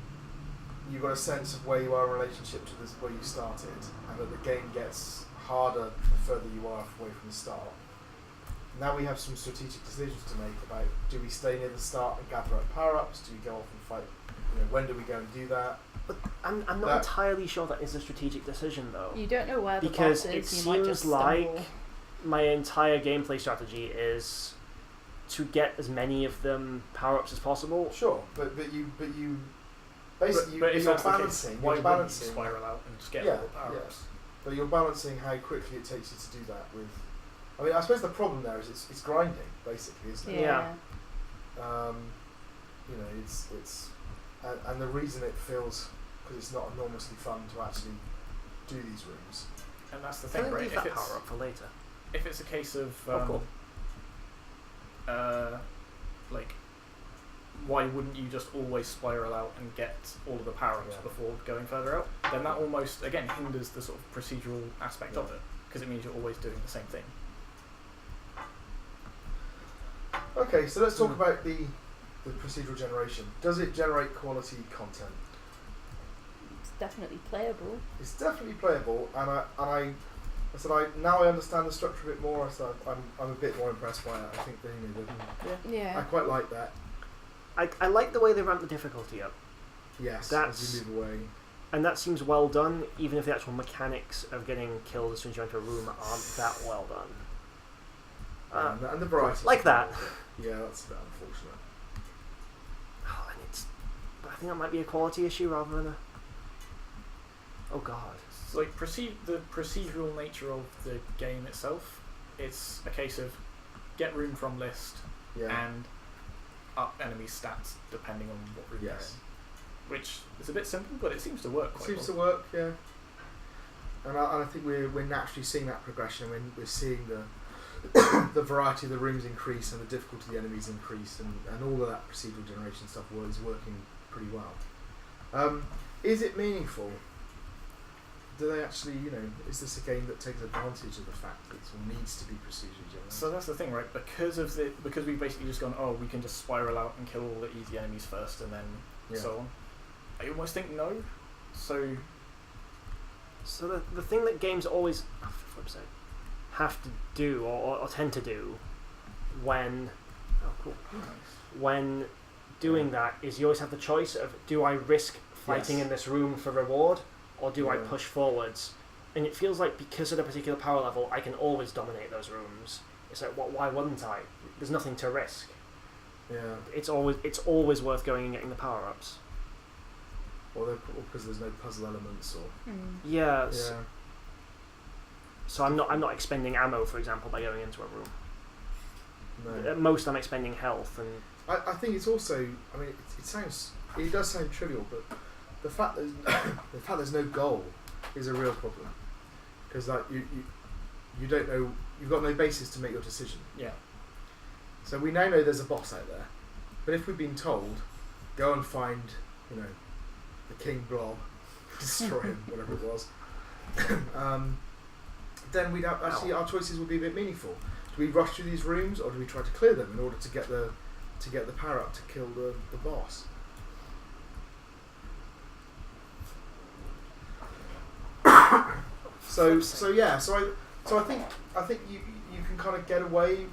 Speaker 1: you've got a sense of where you are in relationship to where you started, and that the game gets harder the further you are away from the start. Now we have some strategic decisions to make about: do we stay near the start and gather up power-ups? Do we go off and fight? When do we go and do that?
Speaker 2: But I'm not
Speaker 1: That-
Speaker 2: entirely sure that is a strategic decision though.
Speaker 4: You don't know where the
Speaker 2: Because
Speaker 4: boss
Speaker 2: it
Speaker 4: is. You might just
Speaker 2: seems like
Speaker 4: stumble.
Speaker 2: my entire gameplay strategy is to get as many of them power-ups as possible.
Speaker 1: Sure, but you basically
Speaker 3: but if
Speaker 1: you're
Speaker 3: that's the case,
Speaker 1: balancing.
Speaker 3: why
Speaker 1: You're
Speaker 3: wouldn't you
Speaker 1: balancing.
Speaker 3: spiral out and just get
Speaker 1: Yeah,
Speaker 3: all the power-ups?
Speaker 1: But you're balancing how quickly it takes you to do that with I mean, I suppose the problem there is it's grinding, basically, isn't it?
Speaker 4: Yeah.
Speaker 1: You know, it's and the reason it feels, because it's not enormously fun to actually do these rooms.
Speaker 3: And that's the
Speaker 2: Can
Speaker 3: thing,
Speaker 2: I
Speaker 3: right?
Speaker 2: leave
Speaker 3: If
Speaker 2: that
Speaker 3: it's,
Speaker 2: power up for later?
Speaker 3: if it's a case of
Speaker 2: Cool.
Speaker 3: like, why wouldn't you just always spiral out and get all of the power-ups
Speaker 1: Yeah.
Speaker 3: before going further out? Then that almost, again, hinders the sort of procedural aspect of it, because it means you're always doing the same thing.
Speaker 1: Okay, so let's talk about the procedural generation. Does it generate quality content?
Speaker 4: It's definitely playable.
Speaker 1: It's definitely playable, and I said now I understand the structure a bit more. So I'm a bit more impressed by it. I think I
Speaker 4: Yeah.
Speaker 1: quite like that.
Speaker 2: I like the way they ramp the difficulty up,
Speaker 1: Yes,
Speaker 2: That's-
Speaker 1: as you move away.
Speaker 2: and that seems well done, even if the actual mechanics of getting killed as soon as you enter a room aren't that well done.
Speaker 1: And the variety.
Speaker 2: like that.
Speaker 1: Yeah, that's a bit unfortunate.
Speaker 2: Oh, and but I think that might be a quality issue rather than a. Oh God.
Speaker 3: So, like, the procedural nature of the game itself, it's a case of get room from list
Speaker 1: Yeah.
Speaker 3: and up enemy stats depending on what room
Speaker 1: Yes.
Speaker 3: you're in. Which is a bit simple, but it seems to work quite
Speaker 1: Seems
Speaker 3: well.
Speaker 1: to work, yeah. And I think we're naturally seeing that progression when we're seeing the variety of the rooms increase and the difficulty of the enemies increase, and all of that procedural generation stuff is working pretty well. Is it meaningful? Do they actually, is this a game that takes advantage of the fact that it all needs to be procedurally generated?
Speaker 3: So that's the thing, right? Because we've basically just gone, we can just spiral out and kill all the easy enemies first, and then so on. I almost think no. So
Speaker 2: the thing that games always, for flip's sake, have to do or tend to do when when doing that is you always have the choice of, do I risk fighting
Speaker 1: Yes.
Speaker 2: in this room for reward, or do I
Speaker 1: Yeah.
Speaker 2: push forwards? And it feels like because of the particular power level, I can always dominate those rooms. It's like, why wouldn't I? There's nothing to risk.
Speaker 1: Yeah.
Speaker 2: It's always worth going and getting the power ups.
Speaker 1: Or because there's no puzzle elements, or
Speaker 2: Yeah.
Speaker 1: yeah.
Speaker 2: So I'm not expending ammo, for example, by going into a room.
Speaker 1: No.
Speaker 2: At most, I'm expending health, and
Speaker 1: I think it's also. I mean, it does sound trivial, but the fact there's no goal is a real problem, because like you don't know, you've got no basis to make your decision.
Speaker 3: yeah,
Speaker 1: So we now know there's a boss out there, but if we've been told, go and find the King Blob, destroy him, whatever it was, then we'd have, actually our choices would be a bit meaningful. Do we rush through these rooms, or do we try to clear them in order to get the power up to kill the boss? So I think you can kind of get away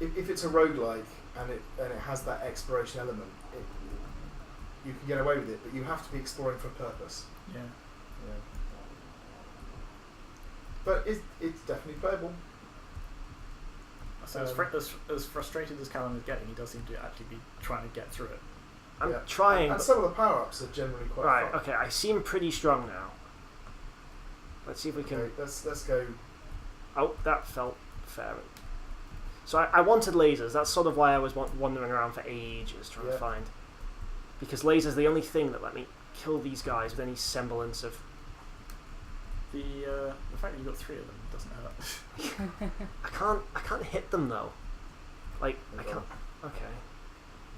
Speaker 1: if it's a roguelike and it has that exploration element. You can get away with it, but you have to be exploring for a purpose.
Speaker 3: yeah.
Speaker 1: But it's definitely playable.
Speaker 3: So as frustrated as Callum is getting, he does seem to actually be trying to get through it.
Speaker 2: I'm
Speaker 1: Yeah.
Speaker 2: trying.
Speaker 1: And some of the power ups are generally quite
Speaker 2: Right.
Speaker 1: fun.
Speaker 2: Okay. I seem pretty strong now. Let's see if we can.
Speaker 1: Okay, let's go.
Speaker 2: Oh, that felt fair. So I wanted lasers. That's sort of why I was wandering around for ages trying to find. Because lasers are the only thing that let me kill these guys with any semblance of.
Speaker 3: The fact that you've got 3 of them doesn't hurt.
Speaker 2: I can't hit them though. Like I
Speaker 1: Hold
Speaker 2: can't.
Speaker 1: on.
Speaker 2: Okay.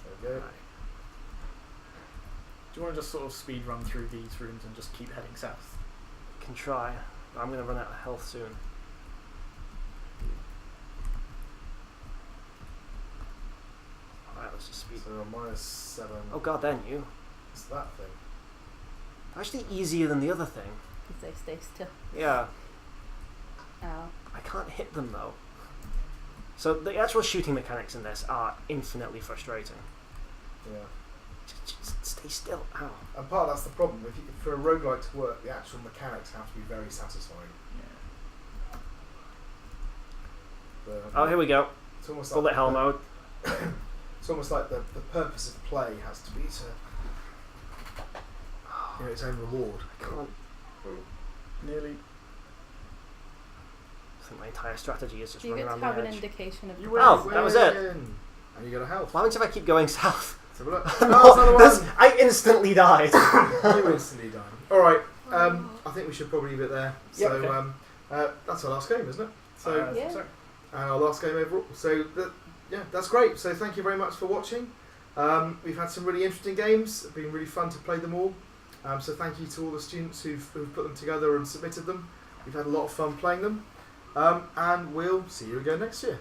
Speaker 1: There we go.
Speaker 2: Right.
Speaker 3: Do you want to just sort of speed run through these rooms and just keep heading south?
Speaker 2: Can try. I'm gonna run out of health soon. Alright, let's just speed.
Speaker 1: So -7.
Speaker 2: Oh god, then you.
Speaker 1: It's that thing.
Speaker 2: Actually easier than the other thing.
Speaker 4: Because they stay still.
Speaker 2: Yeah.
Speaker 4: Ow.
Speaker 2: I can't hit them though. So the actual shooting mechanics in this are infinitely frustrating.
Speaker 1: Yeah.
Speaker 2: Just stay still. Ow.
Speaker 1: And part of that's the problem. For a roguelike to work, the actual mechanics have to be very satisfying.
Speaker 3: Yeah.
Speaker 2: Oh, here we go.
Speaker 1: It's almost
Speaker 2: Bullet
Speaker 1: like
Speaker 2: hell mode.
Speaker 1: It's almost like the purpose of play has to be to its own reward.
Speaker 2: I can't.
Speaker 3: Nearly.
Speaker 2: think my entire strategy is just
Speaker 4: Do you
Speaker 2: running
Speaker 4: get to
Speaker 2: around
Speaker 4: have
Speaker 2: the
Speaker 4: an
Speaker 2: edge.
Speaker 4: indication of
Speaker 1: You
Speaker 4: the
Speaker 1: win.
Speaker 2: Oh, that was it.
Speaker 1: And you get a health.
Speaker 2: What happens if I keep going south?
Speaker 1: Let's have a look.
Speaker 2: No,
Speaker 1: Oh, another
Speaker 2: that's-
Speaker 1: one.
Speaker 2: I instantly died.
Speaker 1: You instantly died. All right. I think we should probably leave it there.
Speaker 2: Yeah,
Speaker 1: So
Speaker 2: okay.
Speaker 1: that's our last game, isn't it? So
Speaker 4: Yeah.
Speaker 3: So,
Speaker 1: and our last game overall. So that's great. So thank you very much for watching. We've had some really interesting games. It's been really fun to play them all. So thank you to all the students who've put them together and submitted them. We've had a lot of fun playing them. And we'll see you again next year.